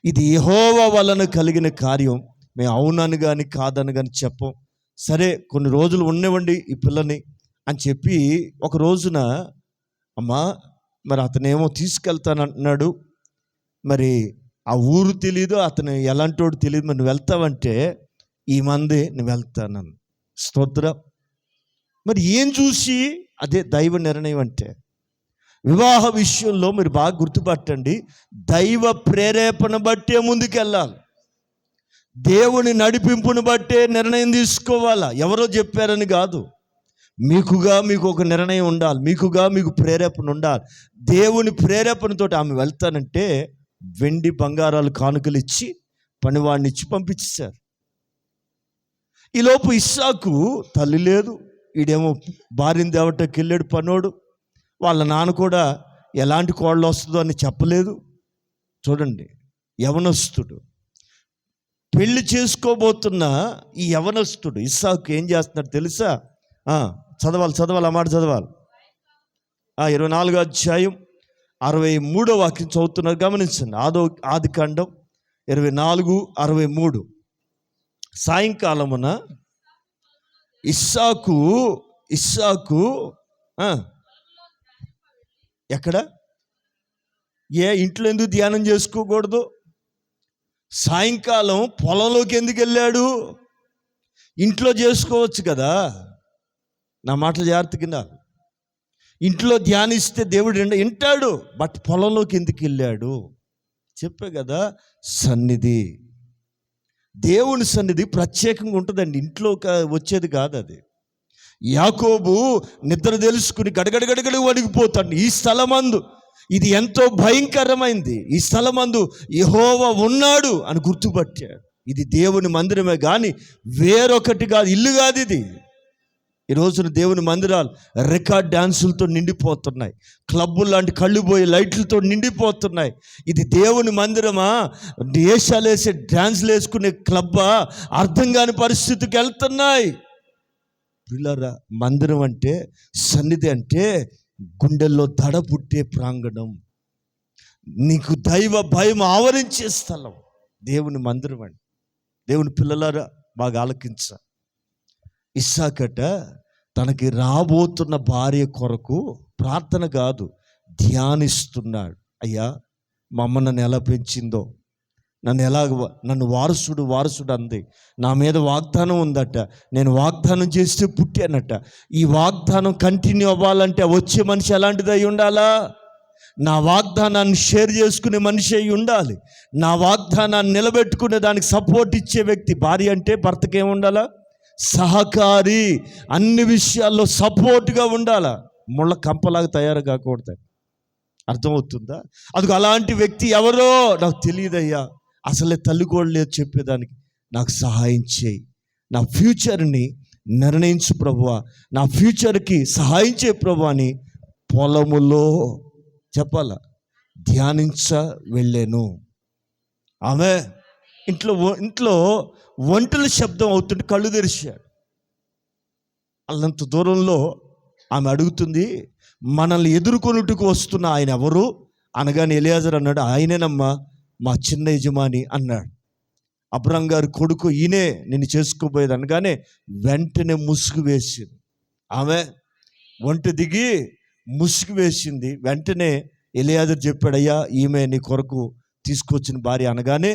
ఇది యెహోవా వలన కలిగిన కార్యం, మేము అవునని కానీ కాదని కానీ చెప్పం, సరే కొన్ని రోజులు ఉండనివ్వండి ఈ పిల్లని అని చెప్పి ఒక రోజున, అమ్మా మరి అతనేమో తీసుకెళ్తానంటున్నాడు, మరి ఆ ఊరు తెలీదు, అతను ఎలాంటోడు తెలియదు, మరి నువ్వు వెళ్తావంటే ఈ మంది నువ్వు వెళ్తానని. స్తోత్రం. మరి ఏం చూసి? అదే దైవ నిర్ణయం అంటే. వివాహ విషయంలో మీరు బాగా గుర్తుపట్టండి, దైవ ప్రేరేపణ బట్టే ముందుకెళ్ళాలి, దేవుని నడిపింపును బట్టే నిర్ణయం తీసుకోవాలా. ఎవరో చెప్పారని కాదు, మీకు ఒక నిర్ణయం ఉండాలి, మీకు ప్రేరేపణ ఉండాలి. దేవుని ప్రేరేపణతో ఆమె వెళ్తానంటే వెండి బంగారాలు కానుకలు ఇచ్చి పనివాడిని ఇచ్చి పంపించేశారు. ఈలోపు ఇస్సాకు తల్లి లేదు, ఈడేమో భార్యను తేవటానికి వెళ్ళాడు పనోడు, వాళ్ళ నాన్న కూడా ఎలాంటి కోళ్ళు వస్తుందో అని చెప్పలేదు. చూడండి, యవనస్తుడు పెళ్లి చేసుకోబోతున్న ఈ యవనస్తుడు ఇస్సాకు ఏం చేస్తున్నాడు తెలుసా? చదవాలి, ఆ మాట చదవాలి. 24వ అధ్యాయం 63వ వాక్యం చదువుతున్నారు, గమనించండి. ఆదికాండం 24:63. సాయంకాలమున ఇస్సాకు ఎక్కడ? ఇంట్లో ఎందుకు ధ్యానం చేసుకోకూడదు? సాయంకాలం పొలంలోకి ఎందుకు వెళ్ళాడు? ఇంట్లో చేసుకోవచ్చు కదా. నా మాటలు జాగ్రత్తగా వినాలి. ఇంట్లో ధ్యానిస్తే దేవుడు వింటాడు, బట్ పొలంలోకి ఎందుకు వెళ్ళాడు? చెప్పే కదా, సన్నిధి, దేవుని సన్నిధి ప్రత్యేకంగా ఉంటుందండి, ఇంట్లో వచ్చేది కాదు అది. యాకోబు నిద్ర తెలుసుకుని గడగడ వణిగిపోతాడు. ఈ స్థలమందు ఇది ఎంతో భయంకరమైంది, ఈ స్థలమందు యెహోవా ఉన్నాడు అని గుర్తుపట్టాడు. ఇది దేవుని మందిరమే కానీ వేరొకటి కాదు, ఇల్లు కాదు ఇది. ఈ రోజున దేవుని మందిరాలు రికార్డ్ డాన్సులతో నిండిపోతున్నాయి, క్లబ్బులు లాంటి కళ్ళు పోయి లైట్లతో నిండిపోతున్నాయి. ఇది దేవుని మందిరమా, దేశాలు వేసే డాన్సులు వేసుకునే క్లబ్బా? అర్థం కాని పరిస్థితికి వెళ్తున్నాయి. పిల్లరా, మందిరం అంటే, సన్నిధి అంటే గుండెల్లో దడ పుట్టే ప్రాంగణం, నీకు దైవ భయం ఆవరించే స్థలం దేవుని మందిరం అండి. దేవుని పిల్లలారా బాగా ఆలకించ. ఇస్సాకట తనకి రాబోతున్న భార్య కొరకు ప్రార్థన కాదు, ధ్యానిస్తున్నాడు. అయ్యా మా అమ్మ నన్ను ఎలా పెంచిందో, నన్ను వారసుడు అంది, నా మీద వాగ్దానం ఉందట, నేను వాగ్దానం చేస్తే పుట్టానట. ఈ వాగ్దానం కంటిన్యూ అవ్వాలంటే వచ్చే మనిషి ఎలాంటిది అయి ఉండాలా? నా వాగ్దానాన్ని షేర్ చేసుకునే మనిషి అయి ఉండాలి. నా వాగ్దానాన్ని నిలబెట్టుకునే దానికి సపోర్ట్ ఇచ్చే వ్యక్తి. భార్య అంటే భర్తకి ఏముండాలా? సహకారి, అన్ని విషయాల్లో సపోర్ట్గా ఉండాలా, ముళ్ళ కంపలాగా తయారు కాకూడదు. అర్థమవుతుందా? అది అలాంటి వ్యక్తి ఎవరో నాకు తెలియదయ్యా, అసలే తల్లి కూడా లేదు చెప్పేదానికి, నాకు సహాయం చేయి, నా ఫ్యూచర్ని నిర్ణయించు ప్రభువా, నా ఫ్యూచర్కి సహాయం చేయి ప్రభువా అని పొలములో చెప్పాల ధ్యానించ వెళ్ళాను. ఆమె ఇంట్లో ఒంటల శబ్దం అవుతుంటే కళ్ళు తెరిచాడు. అల్లంత దూరంలో ఆమె అడుగుతుంది, మనల్ని ఎదుర్కొనుటకు వస్తున్న ఆయన ఎవరు అనగానే ఎలియాజరు అన్నాడు, ఆయనేనమ్మా మా చిన్న యజమాని అన్నాడు. అబ్రాం గారి కొడుకు ఈయనే నిన్ను చేసుకోబోయేది అనగానే వెంటనే ముసుగు వేసింది. ఆమె ఒంట దిగి ముసుగు వేసింది. వెంటనే ఎలియాజరు చెప్పాడు, అయ్యా ఈమె నీ కొరకు తీసుకొచ్చిన భార్య అనగానే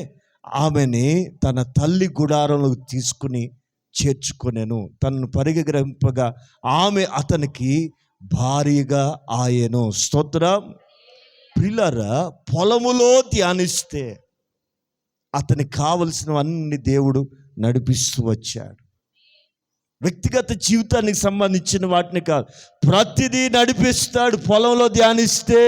ఆమెని తన తల్లి గుడారంలోకి తీసుకుని చేర్చుకొనెను. తనను పరిగ్రహింపగా ఆమె అతనికి భార్యగా ఆయెను. స్తోత్రం. పిల్లరా, పొలములో ధ్యానిస్తే అతనికి కావలసినవన్నీ దేవుడు నడిపిస్తూ వచ్చాడు. వ్యక్తిగత జీవితానికి సంబంధించిన వాటిని కాదు, ప్రతిదీ నడిపిస్తాడు. పొలంలో ధ్యానిస్తే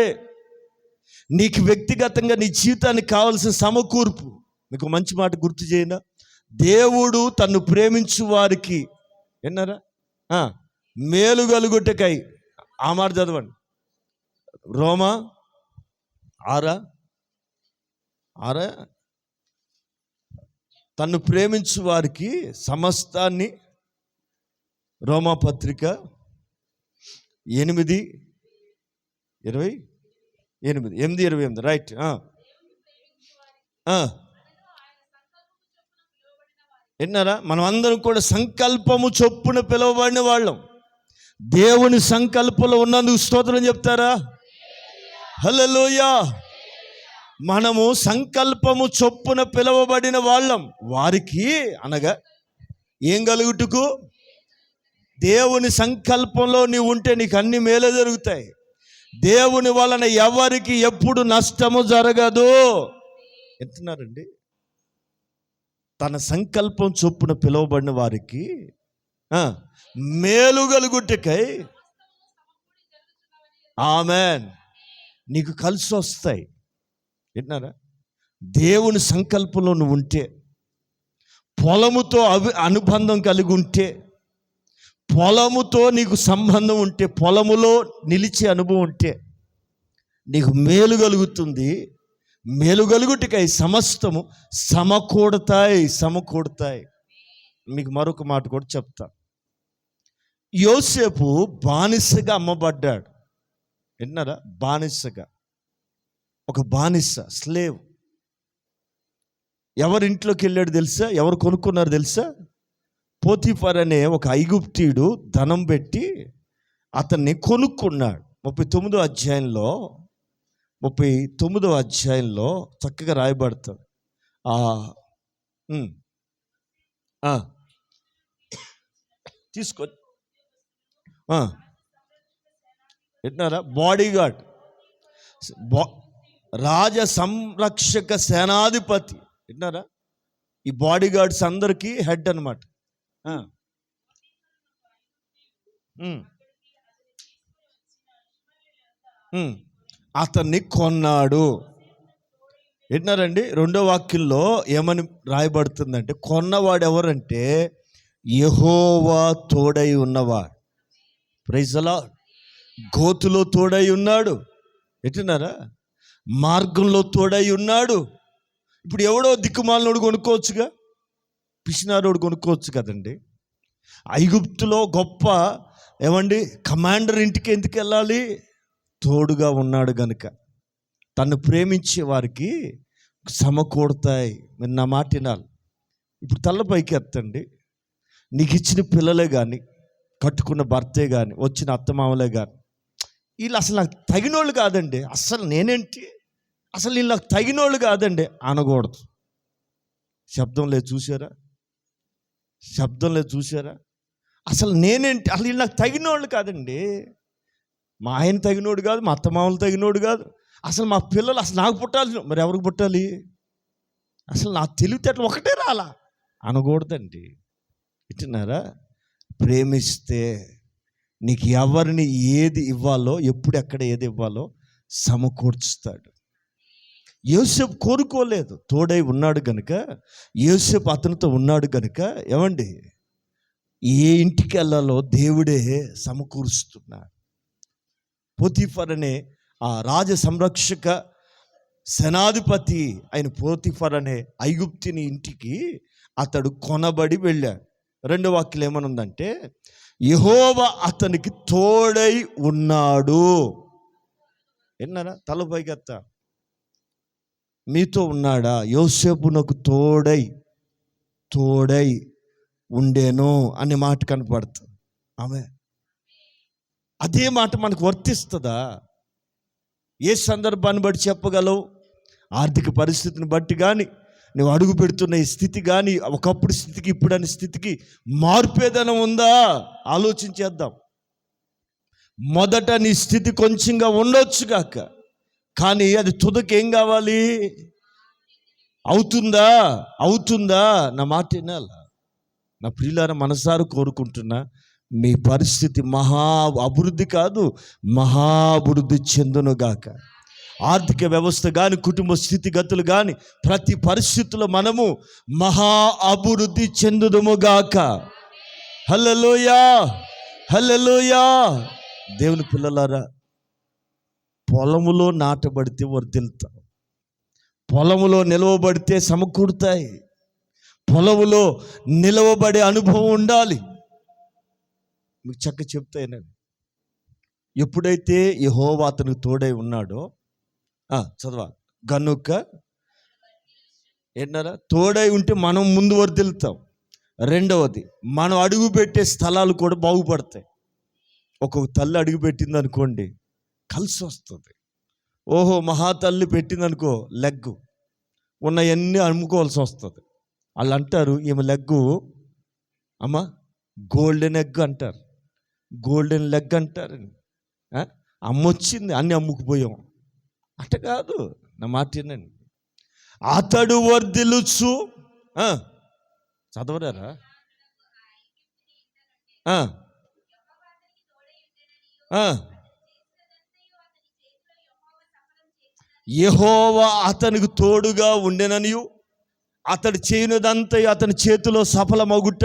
నీకు వ్యక్తిగతంగా నీ జీవితానికి కావాల్సిన సమకూర్పు. మీకు మంచి మాట గుర్తు చేయనా, దేవుడు తన్ను ప్రేమించు వారికి విన్నారా మేలు కలుగుటకై. ఆ మాట చదవండి, రోమా 6 తన్ను ప్రేమించు వారికి సమస్తాన్ని, రోమా పత్రిక 8:28 రైట్. విన్నారా, మనం అందరం కూడా సంకల్పము చొప్పున పిలువబడిన వాళ్ళం. దేవుని సంకల్పంలో ఉన్నందుకు స్తోత్రం చెప్తారా? హల్లెలూయా. మనము సంకల్పము చొప్పున పిలువబడిన వాళ్ళం. వారికి అనగా ఏం కలుగుటకు? దేవుని సంకల్పంలో నీవు ఉంటే నీకు అన్ని మేలే జరుగుతాయి. దేవుని వలన ఎవరికి ఎప్పుడు నష్టము జరగదు. ఎంతున్నారండి? తన సంకల్పం చొప్పున పిలువబడిన వారికి మేలు కలుగుటకై. ఆమెన్. నీకు కలిసి వస్తాయి. విన్నారా? దేవుని సంకల్పంలో నువ్వు ఉంటే, పొలముతో అనుబంధం కలిగి ఉంటే, పొలముతో నీకు సంబంధం ఉంటే, పొలములో నిలిచే అనుభవం ఉంటే నీకు మేలు కలుగుతుంది. మేలు కలుగుటకై సమస్తము సమకూడతాయి. మీకు మరొక మాట కూడా చెప్తా. యోసేపు బానిసగా అమ్మబడ్డాడు. విన్నారా? బానిసగా, ఒక బానిస, స్లేవ్. ఎవరింట్లోకి వెళ్ళాడు తెలుసా? ఎవరు కొనుక్కున్నారు తెలుసా? పోతిఫర్ అనే ఒక ఐగుప్తీయుడు ధనం పెట్టి అతన్ని కొనుక్కున్నాడు. 39వ అధ్యాయంలో చక్కగా రాయబడుతుంది. తీసుకో. విన్నారా? బాడీగార్డ్, రాజ సంరక్షక సేనాధిపతి. విన్నారా? ఈ బాడీగార్డ్స్ అందరికీ హెడ్ అన్నమాట. అతన్ని కొన్నాడు. విన్నారండి? 2వ వాక్యంలో ఏమని రాయబడుతుందంటే, కొన్నవాడు ఎవరంటే యెహోవా తోడై ఉన్నవాడు. Praise the lord. గోతులో తోడై ఉన్నాడు. వింటున్నారా? మార్గంలో తోడై ఉన్నాడు. ఇప్పుడు ఎవడో దిక్కుమాలినోడు కొనుక్కోవచ్చుగా, పిసినారోడు కొనుక్కోవచ్చు కదండి. ఐగుప్తులో గొప్ప కమాండర్ ఇంటికి ఎందుకు వెళ్ళాలి? తోడుగా ఉన్నాడు గనుక. తను ప్రేమించే వారికి సమకూడతాయి. మీరు నా మాట వినాలి. ఇప్పుడు తలపైకి ఎత్తండి. నీకు ఇచ్చిన పిల్లలే కానీ, కట్టుకున్న భర్తే కానీ, వచ్చిన అత్తమామలే కానీ, వీళ్ళు అసలు నాకు తగినోళ్ళు కాదండి, అసలు నేనేంటి, అసలు వీళ్ళు నాకు తగినోళ్ళు కాదండి అనకూడదు. శబ్దం లేదు చూసారా? అసలు నేనేంటి, అసలు వీళ్ళు నాకు తగినోళ్ళు కాదండి. మా ఆయన తగినోడు కాదు, మా అత్తమామలు తగినోడు కాదు, అసలు మా పిల్లలు అసలు నాకు పుట్టాలి. మరి ఎవరికి పుట్టాలి? అసలు నా తెలివితేటలు ఒకటే రాలా అనకూడదండి. వింటున్నారా? ప్రేమిస్తే నీకు ఎవరిని ఏది ఇవ్వాలో, ఎప్పుడు ఎక్కడ ఏది ఇవ్వాలో సమకూర్చుతాడు. యోసేపు కోరుకోలేదు, తోడై ఉన్నాడు గనుక. యోసేపు అతనితో ఉన్నాడు గనుక ఏ ఇంటికి వెళ్ళాలో దేవుడే సమకూరుస్తున్నాడు. పోతిఫర్ అనే ఆ రాజ సంరక్షక సేనాధిపతి అయిన పోతిఫర్ అనే ఐగుప్తిని ఇంటికి అతడు కొనబడి వెళ్ళాడు. 2వ వాక్యం ఏమనుందంటే, యెహోవా అతనికి తోడై ఉన్నాడు. విన్నారా? తలపైకి ఎత్తా. మీతో ఉన్నాడా? యోసేపునకు తోడై ఉండేను అనే మాట కనపడుతుంది. అదే మాట మనకు వర్తిస్తుందా? ఏ సందర్భాన్ని బట్టి చెప్పగలవు? ఆర్థిక పరిస్థితిని బట్టి కానీ, నువ్వు అడుగు పెడుతున్న ఈ స్థితి కానీ, ఒకప్పుడు స్థితికి ఇప్పుడనే స్థితికి మార్పు ఏదైనా ఉందా? ఆలోచించేద్దాం. మొదట నీ స్థితి కొంచెంగా ఉండొచ్చు కాక, కానీ అది తుదకి ఏం కావాలి? అవుతుందా? నా మాట వినాలా? నా ప్రియులారా, మనసారా కోరుకుంటున్నా, మీ పరిస్థితి మహా అభివృద్ధి కాదు, మహా అభివృద్ధి చెందునుగాక. ఆర్థిక వ్యవస్థ కానీ, కుటుంబ స్థితిగతులు కానీ, ప్రతి పరిస్థితుల్లో మనము మహా అభివృద్ధి చెందుదుముగాక. హల్లెలూయా, హల్లెలూయా. దేవుని పిల్లలారా, పొలములో నాటబడితే వర్ధిల్తాం, పొలములో నిలవబడితే సమకూరుతాయి, పొలములో నిలవబడే అనుభవం ఉండాలి. మీకు చెప్తాను, ఎప్పుడైతే యెహోవా అతనికి తోడై ఉన్నాడో, చదవాలి, గనుక ఏంటన్నారా, తోడై ఉంటే మనం ముందు వర్ధిల్తాం. రెండవది, మనం అడుగు పెట్టే స్థలాలు కూడా బాగుపడతాయి. ఒక్కొక్క తల్లి అడుగు పెట్టింది అనుకోండి, కలిసి వస్తుంది. ఓహో, మహాతల్లి పెట్టింది అనుకో, లెగ్గు ఉన్నవన్నీ అమ్ముకోవాల్సి వస్తుంది. వాళ్ళు అంటారు, ఈమె లెగ్గు అమ్మ గోల్డెన్ ఎగ్ అంటారు, గోల్డెన్ లెగ్ అంటారు. అమ్మొచ్చింది, అన్నీ అమ్ముకుపోయాం అట్ట కాదు. నా మాట వినండి. అతడు వర్ధిల్లుచు, చదవరారా, యెహోవా అతనికి తోడుగా ఉండెననియు అతడు చేయనిదంతా అతని చేతిలో సఫలమగుట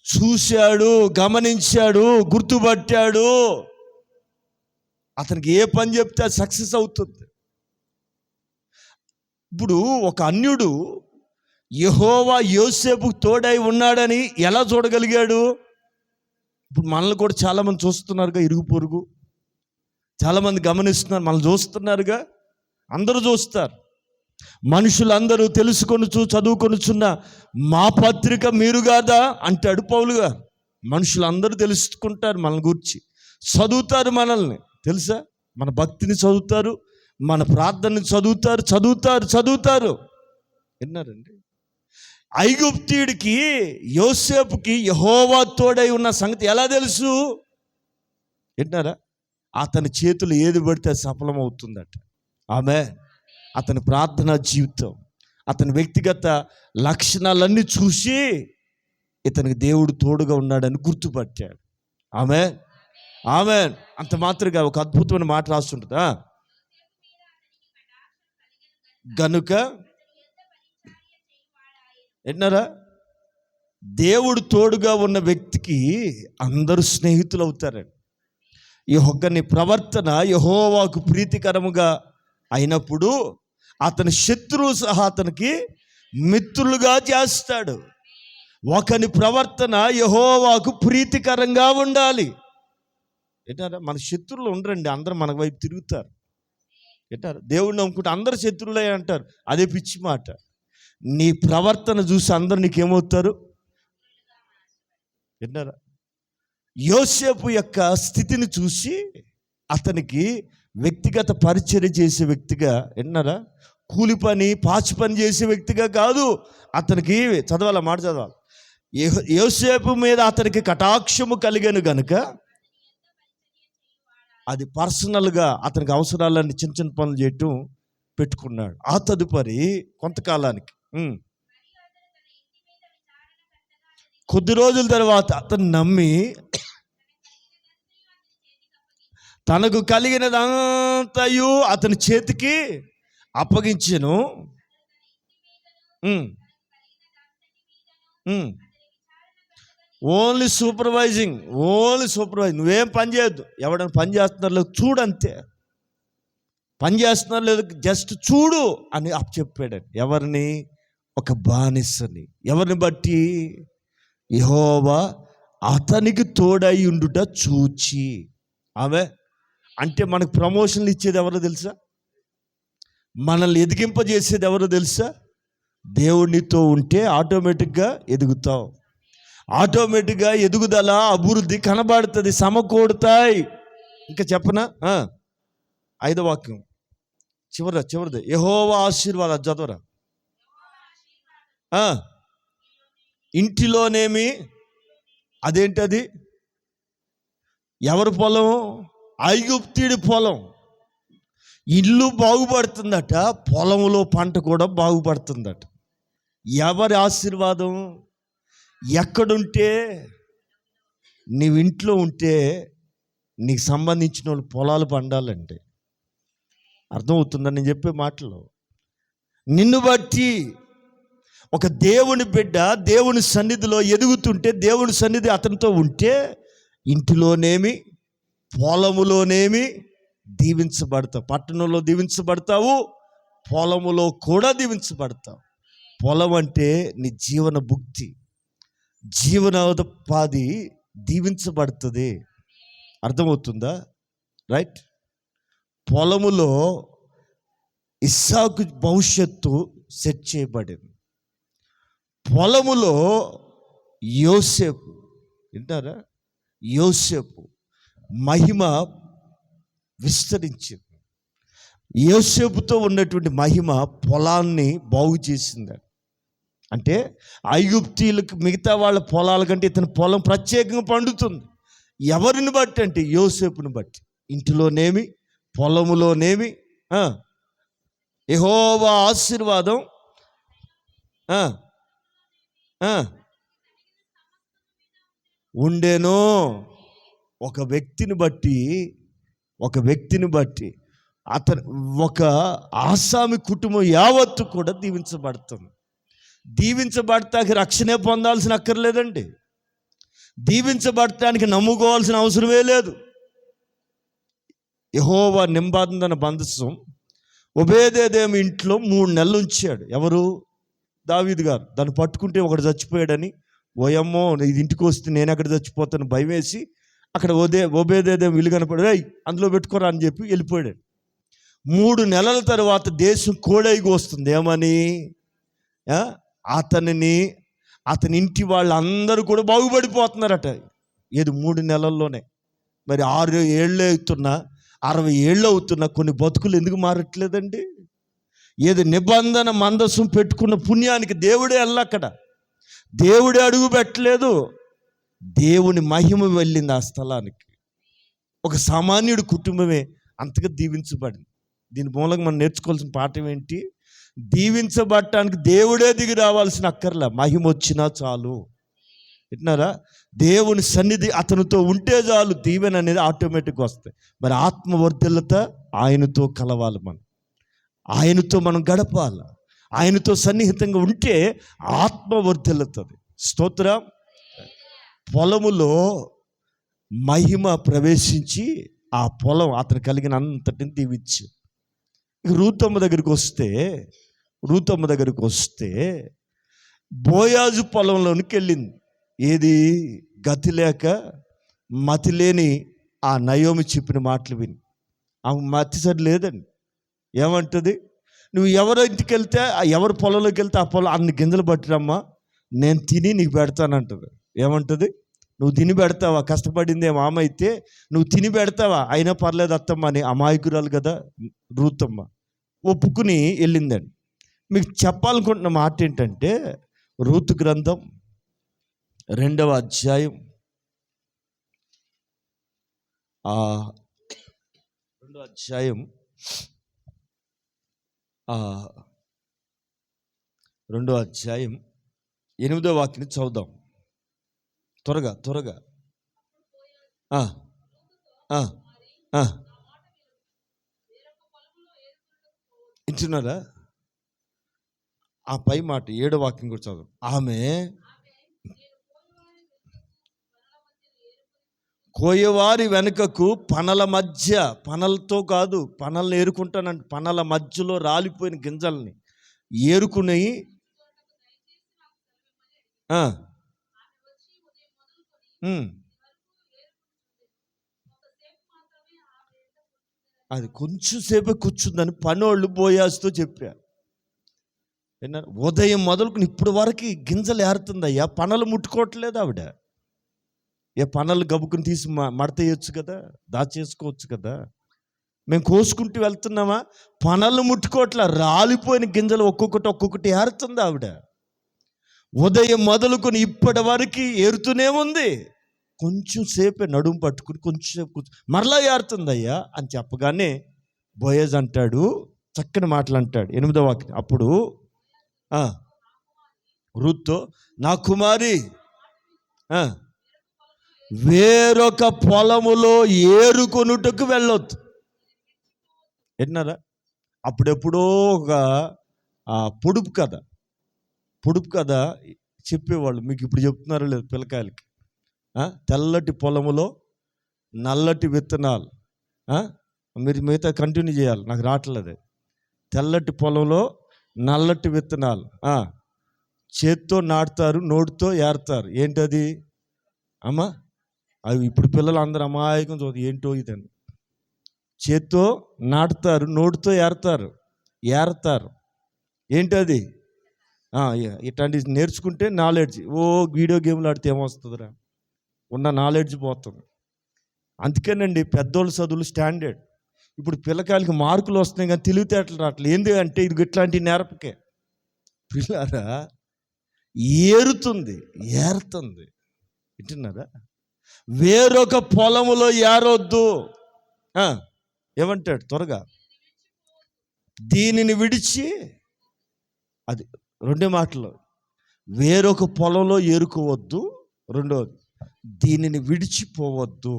చూశాడు, గమనించాడు, గుర్తుపట్టాడు. అతనికి ఏ పని చెప్తే సక్సెస్ అవుతుంది. ఇప్పుడు ఒక అన్యుడు యెహోవా యోసేపుకు తోడై ఉన్నాడని ఎలా చూడగలిగాడు? ఇప్పుడు మనల్ని కూడా చాలామంది చూస్తున్నారుగా, ఇరుగు పొరుగు చాలామంది గమనిస్తున్నారు, మనల్ని చూస్తున్నారుగా, అందరూ చూస్తారు. మనుషులందరూ తెలుసుకొనుచు చదువుకొనుచున్న మా పత్రిక మీరు కాదా అంటాడు పౌలు గారు. మనుషులందరూ తెలుసుకుంటారు మనల్ని గురించి, చదువుతారు మనల్ని, తెలుసా? మన భక్తిని చదువుతారు, మన ప్రార్థనని చదువుతారు. విన్నారండి? ఐగుప్తీయుడికి యోసేపుకి యెహోవా తోడై ఉన్న సంగతి ఎలా తెలుసు? విన్నారా? అతని చేతులు ఏది పడితే సఫలమవుతుందట. ఆమేన్. అతని ప్రార్థనా జీవితం, అతని వ్యక్తిగత లక్షణాలన్నీ చూసి ఇతనికి దేవుడు తోడుగా ఉన్నాడని గుర్తుపట్టాడు. ఆమేన్, ఆమేన్. అంత మాత్రమే ఒక అద్భుతమైన మాట రాస్తుంటుందా, గనుక విన్నారా, దేవుడు తోడుగా ఉన్న వ్యక్తికి అందరూ స్నేహితులు అవుతారండి. ఈ ఒక్కని ప్రవర్తన యెహోవాకు ప్రీతికరముగా అయినప్పుడు అతని శత్రువు సహా అతనికి మిత్రులుగా చేస్తాడు. ఒకని ప్రవర్తన యెహోవాకు ప్రీతికరంగా ఉండాలి. ఏంటారా, మన శత్రువులు ఉండరండి, అందరూ మన వైపు తిరుగుతారు. ఏంటారు, దేవుడిని నమ్ముకుంటే అందరు శత్రువులే అంటారు, అదే పిచ్చి మాట. నీ ప్రవర్తన చూసి అందరు నీకేమవుతారు? విన్నారా? యోసేపు యొక్క స్థితిని చూసి అతనికి వ్యక్తిగత పరిచర్య చేసే వ్యక్తిగా, విన్నారా, కూలి పని పాచి పని చేసే వ్యక్తిగా కాదు, అతనికి చదవాలి, మాట చదవాలి, యోసేపు మీద అతనికి కటాక్షము కలిగాను గనుక అది పర్సనల్గా అతనికి అవసరాలన్నీ చిన్న చిన్న పనులు చేయటం పెట్టుకున్నాడు. ఆ తదుపరి కొంతకాలానికి కొద్ది రోజుల తర్వాత అతను నమ్మి తనకు కలిగినదంతయు అతని చేతికి అప్పగించెను. Only supervising. నువ్వేం పని చేయొద్దు, ఎవడైనా పని చేస్తున్నారు లేదు చూడంతే, పని చేస్తున్నారు లేదు జస్ట్ చూడు అని చెప్పాడండి. ఎవరిని? ఒక బానిసని. ఎవరిని బట్టి? యెహోవా అతనికి తోడై ఉండుట చూచి. ఆమె అంటే మనకు ప్రమోషన్లు ఇచ్చేది ఎవరో తెలుసా? మనల్ని ఎదిగింపజేసేది ఎవరో తెలుసా? దేవునితో ఉంటే ఆటోమేటిక్గా ఎదుగుతావు, ఆటోమేటిక్గా ఎదుగుదల అభివృద్ధి కనబడుతుంది, సమకూడతాయి. ఇంకా చెప్పనా? 5వ వాక్యం చివరిది, యెహోవా ఆశీర్వాద చదవరా. ఇంటిలోనేమి, అదేంటది? ఎవరి పొలం? ఐగుప్తీయుడి పొలం. ఇల్లు బాగుపడుతుందట, పొలంలో పంట కూడా బాగుపడుతుందట. ఎవరి ఆశీర్వాదం? ఎక్కడుంటే నీవు ఇంట్లో ఉంటే నీకు సంబంధించిన వాళ్ళు పొలాలు పండాలంటే అర్థమవుతుందని నేను చెప్పే మాటలు. నిన్ను బట్టి ఒక దేవుని బిడ్డ దేవుని సన్నిధిలో ఎదుగుతుంటే, దేవుని సన్నిధి అతనితో ఉంటే ఇంటిలోనేమి పొలములోనేమి దీవించబడతావు. పట్టణంలో దీవించబడతావు, పొలములో కూడా దీవించబడతావు. పొలం అంటే నీ జీవన భుక్తి, జీవనోపాధి దీవించబడుతుంది. అర్థమవుతుందా? రైట్. పొలములో ఇస్సాకు భవిష్యత్తు సెట్ చేయబడింది. పొలములో యోసేపు, వింటారా, యోసేపు మహిమ విస్తరించింది. యోసేపుతో ఉన్నటువంటి మహిమ పొలాన్ని బాగు చేసింది. అంటే ఐగుప్తీయులకు మిగతా వాళ్ళ పొలాల కంటే ఇతని పొలం ప్రత్యేకంగా పండుతుంది. ఎవరిని బట్టి అంటే యోసేపుని బట్టి. ఇంటిలోనేమి పొలములోనేమి యెహోవా ఆశీర్వాదం ఉండేనో. ఒక వ్యక్తిని బట్టి అతను, ఒక ఆసామి కుటుంబం యావత్తు కూడా దీవించబడుతుంది. దీవించబడటానికి రక్షణే పొందాల్సిన అక్కర్లేదండి. దీవించబడటానికి నమ్ముకోవాల్సిన అవసరమే లేదు. యెహోవా నిబంధన మందసం ఓబేదెదోము ఇంట్లో 3 నెలలు ఉంచాడు. ఎవరు? దావీదు గారు. దాన్ని పట్టుకుంటే ఒకడు చచ్చిపోయాడని, ఓయమ్మో ఇది ఇంటికి వస్తే నేను ఎక్కడ చచ్చిపోతాను భయం వేసి అక్కడ ఓబేదెదోము ఇల్లు కనపడి అందులో పెట్టుకోరా అని చెప్పి వెళ్ళిపోయాడు. 3 నెలల తర్వాత దేశం కోడైకి వస్తుంది. ఏమని? అతని ఇంటి వాళ్ళందరూ కూడా బాగుపడిపోతున్నారట. ఏది 3 నెలల్లోనే. మరి 6 ఏళ్ళు అవుతున్నా, 60 ఏళ్ళు అవుతున్నా కొన్ని బతుకులు ఎందుకు మారట్లేదండి? ఏది నిబంధన మందసం పెట్టుకున్న పుణ్యానికి దేవుడే అక్కడ, దేవుడే అడుగు పెట్టలేదు. దేవుని మహిమ వెళ్ళింది ఆ స్థలానికి. ఒక సామాన్యుడి కుటుంబమే అంతగా దీవించబడింది. దీని మూలంగా మనం నేర్చుకోవాల్సిన పాఠం ఏంటి? దీవించబడటానికి దేవుడే దిగి రావాల్సిన అక్కర్లా, మహిమ వచ్చినా చాలు. వింటున్నారా? దేవుని సన్నిధి అతనితో ఉంటే చాలు, దీవెన అనేది ఆటోమేటిక్గా వస్తాయి. మరి ఆత్మవర్ధిల్లత ఆయనతో కలవాలి, ఆయనతో మనం గడపాలి, ఆయనతో సన్నిహితంగా ఉంటే ఆత్మవర్ధిల్లుతుంది. స్తోత్రం. పొలములో మహిమ ప్రవేశించి ఆ పొలం అతను కలిగిన అంతటిని దీవించి. రూతమ్మ దగ్గరికి వస్తే బోయాజు పొలంలోనికి వెళ్ళింది. ఏది? గతి లేక మతి లేని ఆ నయోమి చెప్పిన మాటలు విని ఆమె మతి సరి లేదండి. ఏమంటుంది? నువ్వు ఎవరి ఇంటికి వెళ్తే, ఎవరి పొలంలోకి వెళ్తే ఆ పొలం అన్ని గింజలు పట్టిరమ్మా, నేను తిని నీకు పెడతానంటుంది. ఏమంటుంది? నువ్వు తిని పెడతావా? కష్టపడింది మామ అయితే నువ్వు తిని పెడతావా? అయినా పర్లేదు అత్తమ్మ అని. అమాయకురాలు కదా రూతమ్మ, ఒప్పుకుని వెళ్ళిందండి. మీకు చెప్పాలనుకుంటున్న మాట ఏంటంటే, రూతు గ్రంథం 2వ అధ్యాయం 8వ వాక్యం చదువుదాం. త్వరగా. ఇంటున్నారా? ఆ పై మాట 7వ వాక్యం కూడా చదువు. ఆమె కోయవారి వెనుకకు పనల మధ్య, పనలతో కాదు, పనల్ని ఏరుకుంటానంట, పనల మధ్యలో రాలిపోయిన గింజల్ని ఏరుకుని అది కొంచెం సేపే కూర్చుందని పనోళ్ళు బోయాజుతో చెప్పారు. విన్నారు? ఉదయం మొదలుకుని ఇప్పుడు వరకు గింజలు ఏరుతుందయ్యా, పనలు ముట్టుకోవట్లేదు ఆవిడ. పనలు గబుకుని తీసి మడతేయచ్చు కదా, దాచేసుకోవచ్చు కదా. మేము కోసుకుంటూ వెళ్తున్నామా? పనలు ముట్టుకోవట్లే, రాలిపోయిన గింజలు ఒక్కొక్కటి ఏరుతుంది ఆవిడ. ఉదయం మొదలుకొని ఇప్పటి వరకు ఏరుతూనే ఉంది. కొంచెం సేపే నడుము పట్టుకుని కొంచెంసేపు మరలా ఏరుతుందయ్యా అని చెప్పగానే బోయజ్ అంటాడు, చక్కని మాటలు అంటాడు. 8వ వాక్యం. అప్పుడు రూత్తో, నా కుమారి వేరొక పొలములో ఏరుకొనుటకు వెళ్ళొద్దు. విన్నారా? అప్పుడెప్పుడో ఒక పొడుపు కథ చెప్పేవాళ్ళు. మీకు ఇప్పుడు చెప్తున్నారో లేదు పిల్లకాయలకి. తెల్లటి పొలములో నల్లటి విత్తనాలు. మీరు మిగతా కంటిన్యూ చేయాలి, నాకు రావట్లేదు. తెల్లటి పొలంలో నల్లటి విత్తనాలు చేత్తో నాటుతారు, నోటితో ఏరుతారు. ఏంటది అమ్మా? అవి ఇప్పుడు పిల్లలు అందరూ అమాయకం చూద్దాం, ఏంటో ఇదని. చేత్తో నాటుతారు, నోటితో ఏరతారు. ఏంటది? ఇట్లాంటివి నేర్చుకుంటే నాలెడ్జ్. వీడియో గేమ్లు ఆడితే ఏమొస్తుందిరా, ఉన్న నాలెడ్జ్ పోతుంది. అందుకేనండి పెద్దోళ్ళ చదువులు స్టాండర్డ్. ఇప్పుడు పిల్లకాయలకి మార్కులు వస్తున్నాయి కానీ తెలివితేటలు రావట్లేదు. ఎందుకంటే ఇది ఇట్లాంటి నేర్పకే. పిల్లారా ఏరుతుంది. వింటున్నారా? వేరొక పొలములో ఏరొద్దు. ఏమంటాడు త్వరగా? దీనిని విడిచి, అది 2 మాటలు. వేరొక పొలంలో ఏరుకోవద్దు. రెండోది, దీనిని విడిచిపోవద్దు.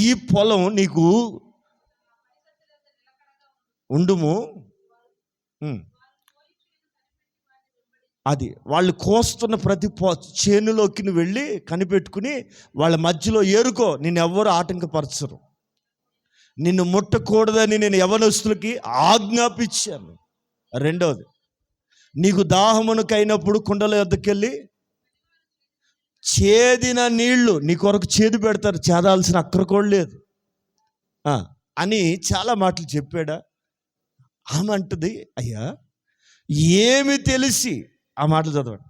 ఈ పొలం నీకు ఉండుము. అది వాళ్ళు కోస్తున్న ప్రతి చేనులోకి నువ్వు వెళ్ళి కనిపెట్టుకుని వాళ్ళ మధ్యలో ఏరుకో. నిన్ను ఎవ్వరు ఆటంకపరచరు. నిన్ను ముట్టకూడదని నేను యవనస్తులకి ఆజ్ఞాపించాను. రెండోది, నీకు దాహమునకైనప్పుడు కుండల వద్దకెళ్ళి చేదిన నీళ్లు నీ కొరకు చేదు పెడతారు, చేదాల్సిన అక్కర కూడా లేదు అని చాలా మాటలు చెప్పాడా. ఆమె అంటది, అయ్యా ఏమి తెలిసి, ఆ మాటలు చదవండి,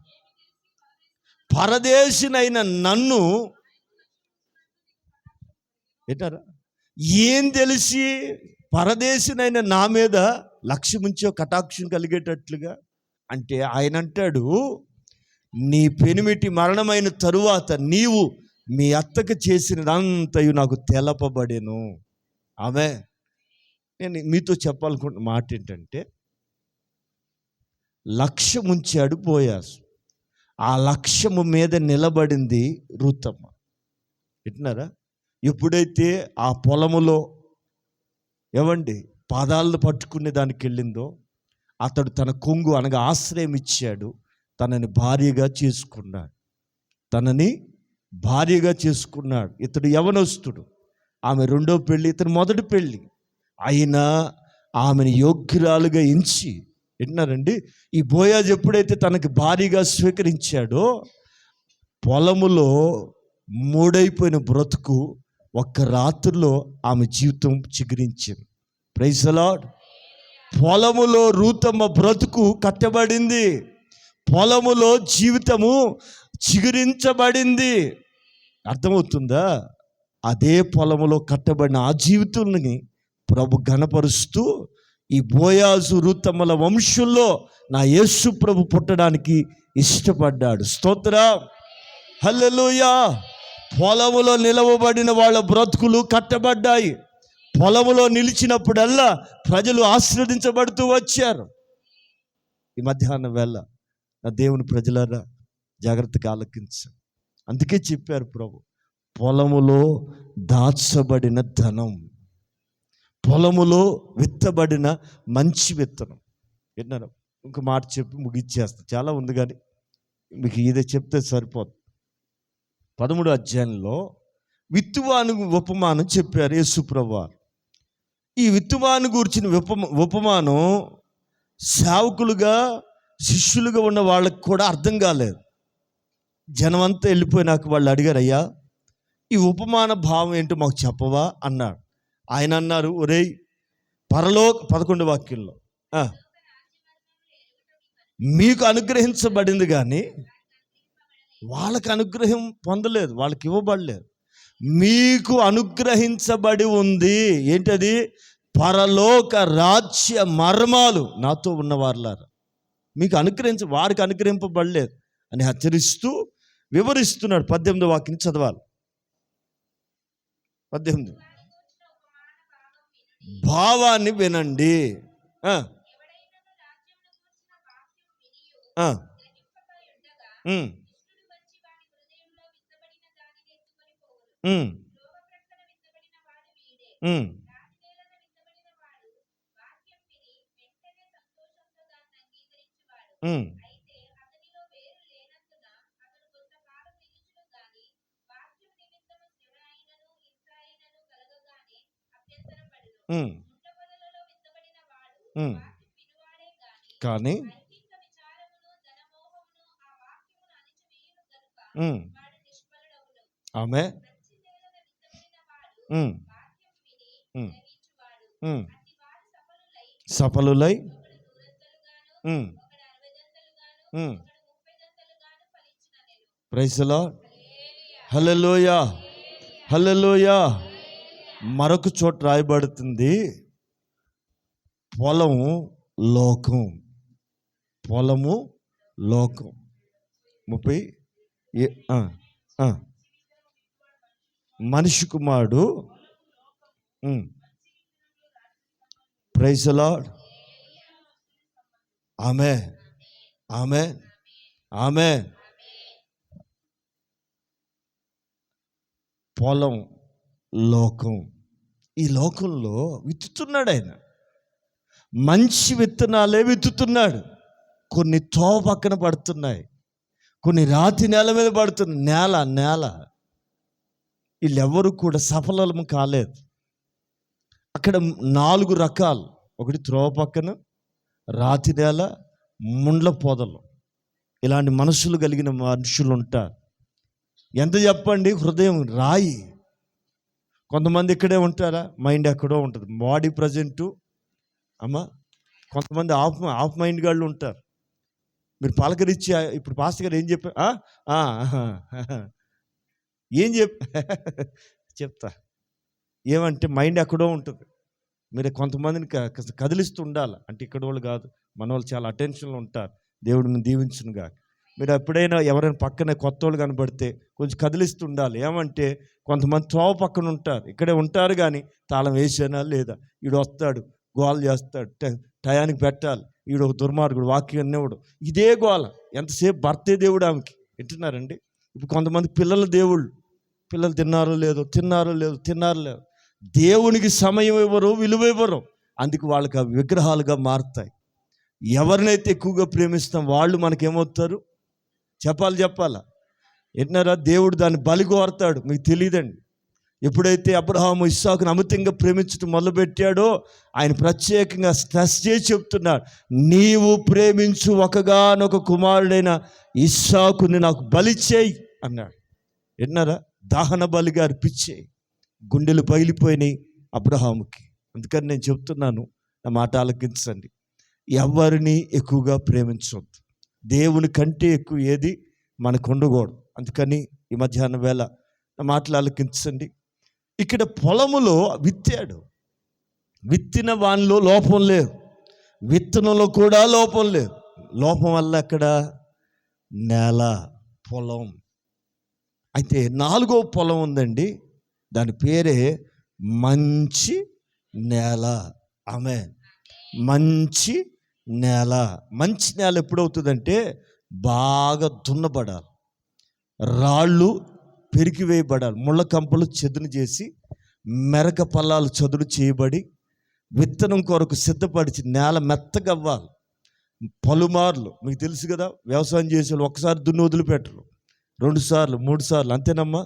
పరదేశినైన నన్ను ఏంటారా? ఏం తెలిసి పరదేశినైన నా మీద లక్ష్యముంచో కటాక్షం కలిగేటట్లుగా అంటే ఆయన అంటాడు, నీ పెనిమిటి మరణమైన తరువాత నీవు మీ అత్తకు చేసినదంతయు నాకు తెలపబడెను. ఆమె నేను మీతో చెప్పాలనుకుంటున్న మాట ఏంటంటే, లక్ష్యముంచాడు బోయాజు. ఆ లక్ష్యము మీద నిలబడింది రూతమ్మ. వింటున్నారా? ఎప్పుడైతే ఆ పొలములో ఏమండి పాదాలను పట్టుకునే దానికి వెళ్ళిందో, అతడు తన కొంగు అనగా ఆశ్రయం ఇచ్చాడు. తనని భార్యగా చేసుకున్నాడు. ఇతడు యవనస్తుడు, ఆమె 2వ పెళ్ళి, ఇతను మొదటి పెళ్ళి అయినా ఆమెను యోగ్యురాలుగా ఎంచి. వింటున్నారండి? ఈ బోయాజు ఎప్పుడైతే తనకి భార్యగా స్వీకరించాడో, పొలములో మూడైపోయిన బ్రతుకు ఒక్క రాత్రిలో ఆమె జీవితం చిగురించింది. Praise the lord. పొలములో రూతమ్మ బ్రతుకు కట్టబడింది. పొలములో జీవితము చిగురించబడింది. అర్థమవుతుందా? అదే పొలములో కట్టబడిన ఆ జీవితాన్ని ప్రభు ఘనపరుస్తూ, ఈ బోయాజు రూతమ్మల వంశంలో నా యేసు ప్రభు పుట్టడానికి ఇష్టపడ్డాడు. స్తోత్రం, హల్లెలూయా. పొలములో నిలవబడిన వాళ్ళ బ్రతుకులు కట్టబడ్డాయి. పొలములో నిలిచినప్పుడల్లా ప్రజలు ఆశీర్వదించబడుతూ వచ్చారు. ఈ మధ్యాహ్నం వేళ నా దేవుని ప్రజలారా జాగ్రత్తగా ఆలకించు. అందుకే చెప్పారు ప్రభు, పొలములో దాచబడిన ధనం, పొలములో విత్తబడిన మంచి విత్తనం. విన్నారా? ఇంక మాట చెప్పి ముగిచ్చేస్తా, చాలా ఉంది కానీ మీకు ఇదే చెప్తే సరిపోదు. 13వ అధ్యాయంలో విత్తువాను ఉపమానం చెప్పారు యేసు ప్రభువారు. ఈ విత్తువాను గురించిన ఉపమానం సేవకులుగా శిష్యులుగా ఉన్న వాళ్ళకి కూడా అర్థం కాలేదు. జనమంతా వెళ్ళిపోయినాక వాళ్ళు అడిగారు, అయ్యా ఈ ఉపమాన భావం ఏంటో మాకు చెప్పవా అన్నాడు. ఆయన అన్నారు, ఒరేయ్ పరలోక 11వ వాక్యంలో మీకు అనుగ్రహించబడింది కానీ వాళ్ళకి అనుగ్రహం పొందలేదు, వాళ్ళకి ఇవ్వబడలేదు. మీకు అనుగ్రహించబడి ఉంది. ఏంటది? పరలోక రాజ్య మర్మాలు నాతో ఉన్నవారులారా. మీకు వారికి అనుగ్రహింపబడలేదు అని హెచ్చరిస్తూ వివరిస్తున్నాడు. 18వ వాక్యం చదవాలి. 18. భావాన్ని వినండి. కానీ ఆమె సఫలులై ప్రైజ్ ది లార్డ్. హల్లెలూయా, హల్లెలూయా. మరొక చోట రాయబడుతుంది, పొలము లోకం, పొలము లోకం. 30 మనిషి కుమారుడు. Praise the lord. ఆమేన్, ఆమేన్, ఆమేన్. పొలం లోకం. ఈ లోకంలో విత్తుతున్నాడు ఆయన. మంచి విత్తనాలే విత్తుతున్నాడు. కొన్ని తోవ పక్కన పడుతున్నాయి, కొన్ని రాతి నేల మీద పడుతుంది. నేల వీళ్ళెవరు కూడా సఫలం కాలేదు. అక్కడ 4 రకాలు. ఒకటి త్రోవ పక్కన, రాతి నేల, ముండ్ల పొదలు. ఇలాంటి మనసులు కలిగిన మనుషులు ఉంటారు. ఎంత చెప్పండి, హృదయం రాయి. కొంతమంది ఇక్కడే ఉంటారా, మైండ్ ఎక్కడో ఉంటుంది, బాడీ ప్రజెంటు. కొంతమంది ఆఫ్ మైండ్ గాళ్ళు ఉంటారు. మీరు పలకరించి ఇప్పుడు పాస్టర్ గారు ఏం చెప్పారు, ఏం చెప్తా ఏమంటే మైండ్ ఎక్కడో ఉంటుంది. మీరు కొంతమందిని కదిలిస్తూ ఉండాలి. అంటే ఇక్కడ వాళ్ళు కాదు, మన వాళ్ళు చాలా అటెన్షన్లో ఉంటారు. దేవుడిని దీవించునుగా. మీరు ఎప్పుడైనా ఎవరైనా పక్కన కొత్త వాళ్ళు కనబడితే కొంచెం కదిలిస్తూ ఉండాలి. ఏమంటే కొంతమంది త్రోవ పక్కన ఉంటారు, ఇక్కడే ఉంటారు, కానీ తాళం వేసేనా లేదా, ఈడు వస్తాడు గోల చేస్తాడు, టయానికి పెట్టాలి, ఈడు ఒక దుర్మార్గుడు, వాక్యం అన్నవాడు, ఇదే గోల. ఎంతసేపు భర్తే దేవుడు ఆమెకి. వింటున్నారండి? ఇప్పుడు కొంతమంది పిల్లల దేవుళ్ళు, పిల్లలు తిన్నారో లేదు. దేవునికి సమయం ఇవ్వరు, విలువ ఇవ్వరు. అందుకు వాళ్ళకి ఆ విగ్రహాలుగా మారుతాయి. ఎవరినైతే ఎక్కువగా ప్రేమిస్తాం వాళ్ళు మనకేమవుతారు? చెప్పాలా? విన్నారా? దేవుడు దాన్ని బలి కోరతాడు. మీకు తెలియదండి. ఎప్పుడైతే అబ్రహాము ఇస్సాకును అమితంగా ప్రేమించడం మొదలుపెట్టాడో ఆయన ప్రత్యేకంగా స్ట్రెస్ చేసి చెప్తున్నాడు, నీవు ప్రేమించు ఒకగానొక కుమారుడైన ఇస్సాకుని నాకు బలి చేయి అన్నాడు. విన్నారా? దహన బలిగా అర్పించేయి. గుండెలు పగిలిపోయినాయి అబ్రహాముకి. అందుకని నేను చెప్తున్నాను, నా మాట ఆలకించండి. ఎవరిని ఎక్కువగా ప్రేమించవద్దు. దేవుని కంటే ఎక్కువ ఏది మనకు ఉండకూడదు. అందుకని ఈ మధ్యాహ్నం వేళ నా మాటలు ఆలకించండి. ఇక్కడ పొలములో విత్తాడు. విత్తిన వానిలో లోపం లేదు, విత్తనంలో కూడా లోపం లేదు. లోపం వల్ల అక్కడ నేల, పొలం. అయితే 4వ పొలం ఉందండి, దాని పేరే మంచి నేల. ఆమేన్. మంచి నేల. మంచి నేల ఎప్పుడవుతుందంటే బాగా దున్నబడాలి, రాళ్ళు పెరికివేయబడాలి, ముళ్ళ కంపలు చదును చేసి, మెరక పల్లాలు చదును చేయబడి, విత్తనం కొరకు సిద్ధపడిచి నేల మెత్తగవ్వాలి. పలుమార్లు మీకు తెలుసు కదా, వ్యవసాయం చేసే వాళ్ళు ఒకసారి దున్ని వదిలిపెట్టరు, 2 సార్లు 3 సార్లు. అంతేనమ్మా?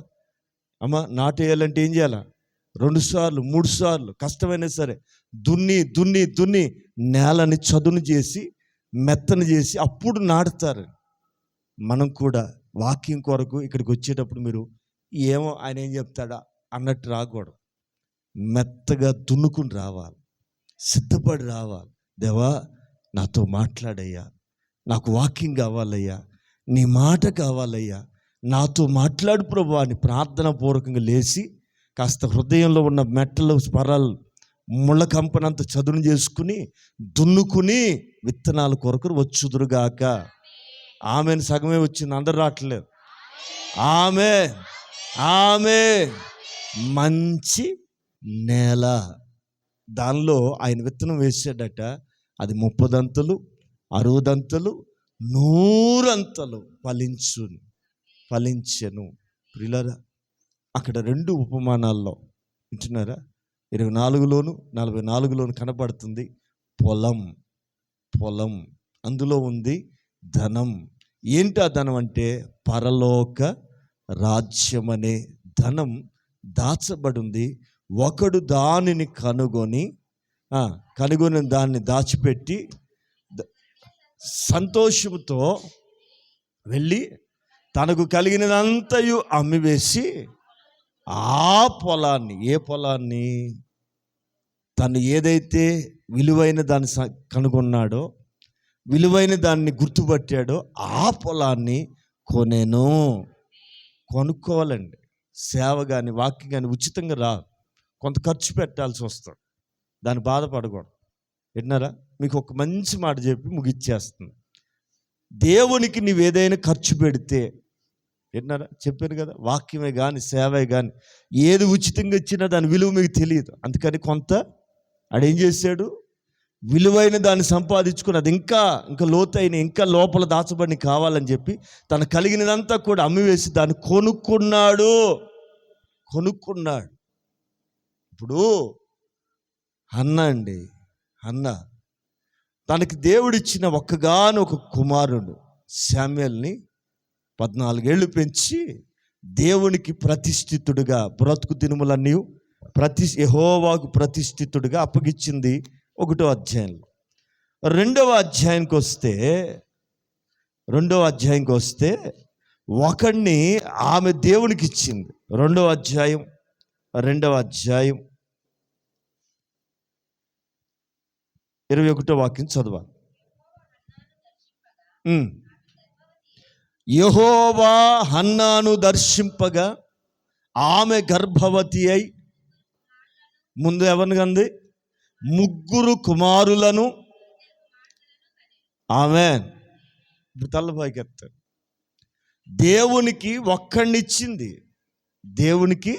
నాటేయాలంటే ఏం చేయాలా? 2 సార్లు 3 సార్లు కష్టమైనా సరే దున్ని నేలని చదును చేసి మెత్తని చేసి అప్పుడు నాటుతారు. మనం కూడా వాక్యం కొరకు ఇక్కడికి వచ్చేటప్పుడు మీరు ఏమో ఆయన ఏం చెప్తాడా అన్నట్టు రాకూడదు. మెత్తగా దున్నుకుని రావాలి, సిద్ధపడి రావాలి. దేవా నాతో మాట్లాడయ్యా, నాకు వాక్యం కావాలయ్యా, నీ మాట కావాలయ్యా, నాతో మాట్లాడు ప్రభువా అని ప్రార్థన పూర్వకంగా లేచి కాస్త హృదయంలో ఉన్న మెట్టలు స్పరాలు ముళ్ళ కంపనంత చదును చేసుకుని దున్నుకుని విత్తనాల కొరకు వచ్చుదురుగాక. ఆమెను సగమే వచ్చింది, అందరు రావట్లేదు. ఆమె మంచి నేల. దానిలో ఆయన విత్తనం వేసాడట. అది 30 60 100 ఫలించెను. ప్రియులారా, అక్కడ 2 ఉపమానాల్లో వింటున్నారా? 24లోను 44లోను కనబడుతుంది పొలం, అందులో ఉంది ధనం. ఏంటి ఆ ధనం అంటే పరలోక రాజ్యం అనే ధనం దాచబడి ఉంది. ఒకడు దానిని కనుగొని దాన్ని దాచిపెట్టి సంతోషంతో వెళ్ళి తనకు కలిగినదంతయు అమ్మివేసి ఆ పొలాన్ని, ఏ పొలాన్ని, తను ఏదైతే విలువైన దాన్ని కనుగొన్నాడో, విలువైన దాన్ని గుర్తుపట్టాడో ఆ పొలాన్ని కొనుక్కోవాలండి. సేవ కానీ వాక్యం కానీ ఉచితంగా రాదు, కొంత ఖర్చు పెట్టాల్సి వస్తుంది. దాన్ని బాధపడకూడదు. విన్నారా? మీకు ఒక మంచి మాట చెప్పి ముగిచ్చేస్తుంది. దేవునికి నీవేదైనా ఖర్చు పెడితే, విన్నారా? చెప్పాను కదా, వాక్యమే కానీ సేవే కానీ ఏది ఉచితంగా ఇచ్చినా దాని విలువ మీకు తెలియదు. అందుకని కొంత ఆడేం చేశాడు, విలువైన దాన్ని సంపాదించుకుని అది ఇంకా లోతైన, ఇంకా లోపల దాచబడిని కావాలని చెప్పి తను కలిగినదంతా కూడా అమ్మివేసి దాన్ని కొనుక్కున్నాడు. ఇప్పుడు హన్న తనకి దేవుడిచ్చిన ఒక్కగానొక కుమారుడు శామ్యూయల్ని 14 ఏళ్ళు పెంచి దేవునికి ప్రతిష్ఠితుడుగా, బ్రతుకు దినములన్నీ యెహోవాకు ప్రతిష్ఠితుడుగా అప్పగించింది 1వ అధ్యాయంలో. 2వ అధ్యాయంకి వస్తే ఒకడిని ఆమె దేవునికి ఇచ్చింది. 2వ అధ్యాయం 21వ వాక్యం చదవాలి. యెహోవా హన్నాను దర్శింపగా ఆమె గర్భవతి అయి ముందు ఎవరిని కంది? 3 కుమారులను. ఆమేన్. ఇప్పుడు తలపైకి ఎత్తాడు. దేవునికి ఒక్కడినిచ్చింది, దేవునికి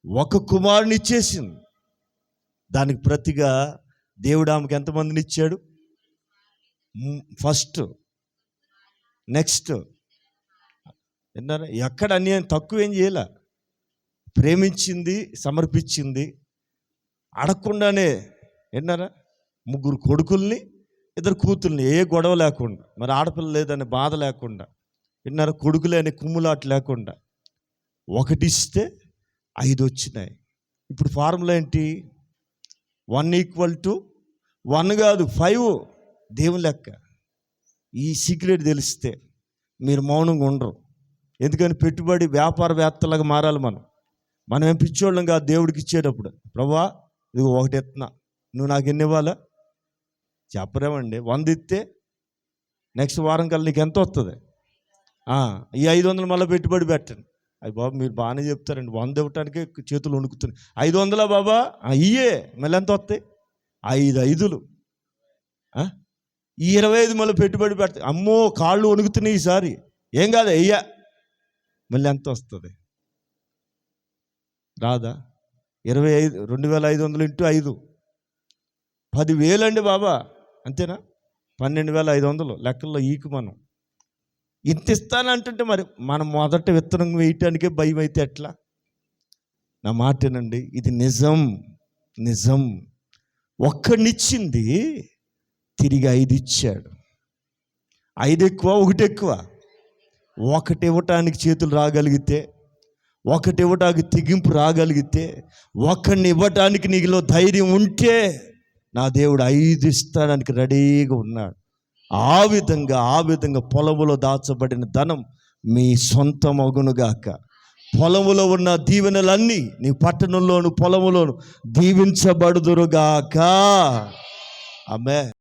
ఒక కుమారుని ఇచ్చేసింది. దానికి ప్రతిగా దేవుడు ఆమెకి ఎంతమందిని ఇచ్చాడు? First, next. విన్నారా? ఎక్కడ అన్యాయం తక్కువేం చేయాల, ప్రేమించింది, సమర్పించింది, అడగకుండానే. విన్నారా? 3 కొడుకుల్ని 2 కూతుల్ని, ఏ గొడవ లేకుండా, మరి ఆడపిల్ల లేదనే బాధ లేకుండా, విన్నారా? కొడుకులే అనే కుమ్ములాట లేకుండా, ఒకటిస్తే 5 వచ్చినాయి. ఇప్పుడు ఫార్ములా ఏంటి? 1 కాదు 5. దేవుని లెక్క. ఈ సీక్రెట్ తెలిస్తే మీరు మౌనంగా ఉండరు. ఎందుకని పెట్టుబడి వ్యాపారవేత్తలాగా మారాలి. మనం ఏం పిచ్చోళ్ళం కాదు. దేవుడికి ఇచ్చేటప్పుడు, ప్రభువా ఇదిగో 1 ఎత్తున్నా, నువ్వు నాకు ఎన్ని ఇవ్వాలా చెప్పరేమండి. 100 ఇస్తే నెక్స్ట్ వారం కల్లా నీకు ఎంత వస్తుంది? ఈ 500 మళ్ళీ పెట్టుబడి పెట్టండి. అయ్యి బాబు మీరు బాగానే చెప్తారండి, 100 ఇవ్వటానికే చేతులు వణుకుతున్నాయి. 500 బాబా, ఇయ్యే మళ్ళీ ఎంత వస్తాయి? 5 5లు. ఈ 25 మళ్ళీ పెట్టుబడి పెడతాయి. అమ్మో కాళ్ళు వణుకుతున్నాయి ఈసారి. ఏం కాదు, అయ్యా మళ్ళీ ఎంత వస్తుంది? రాదా? 2500 ఇంటూ 5 10,000 అండి బాబా. అంతేనా? 12,500 లెక్కల్లో ఈకు. మనం ఇంత ఇస్తానంటుంటే మరి మనం మొదట విత్తనం వేయటానికే భయం అయితే ఎట్లా? నా మాటేనండి, ఇది నిజం. ఒక్కడినిచ్చింది, తిరిగి 5 ఇచ్చాడు. 5 ఎక్కువ, 1 ఎక్కువ. 1 ఇవ్వటానికి చేతులు రాగలిగితే, 1 ఇవ్వటానికి తెగింపు రాగలిగితే, 1 ఇవ్వటానికి నీలో ధైర్యం ఉంటే నా దేవుడు 5 ఇస్తాడానికి రెడీగా ఉన్నాడు. ఆ విధంగా పొలములో దాచబడిన ధనం మీ సొంతం అగునుగాక. పొలములో ఉన్న దీవెనలన్నీ నీ పట్టణంలోను పొలములోను దీవించబడుదురుగాక. ఆమేన్.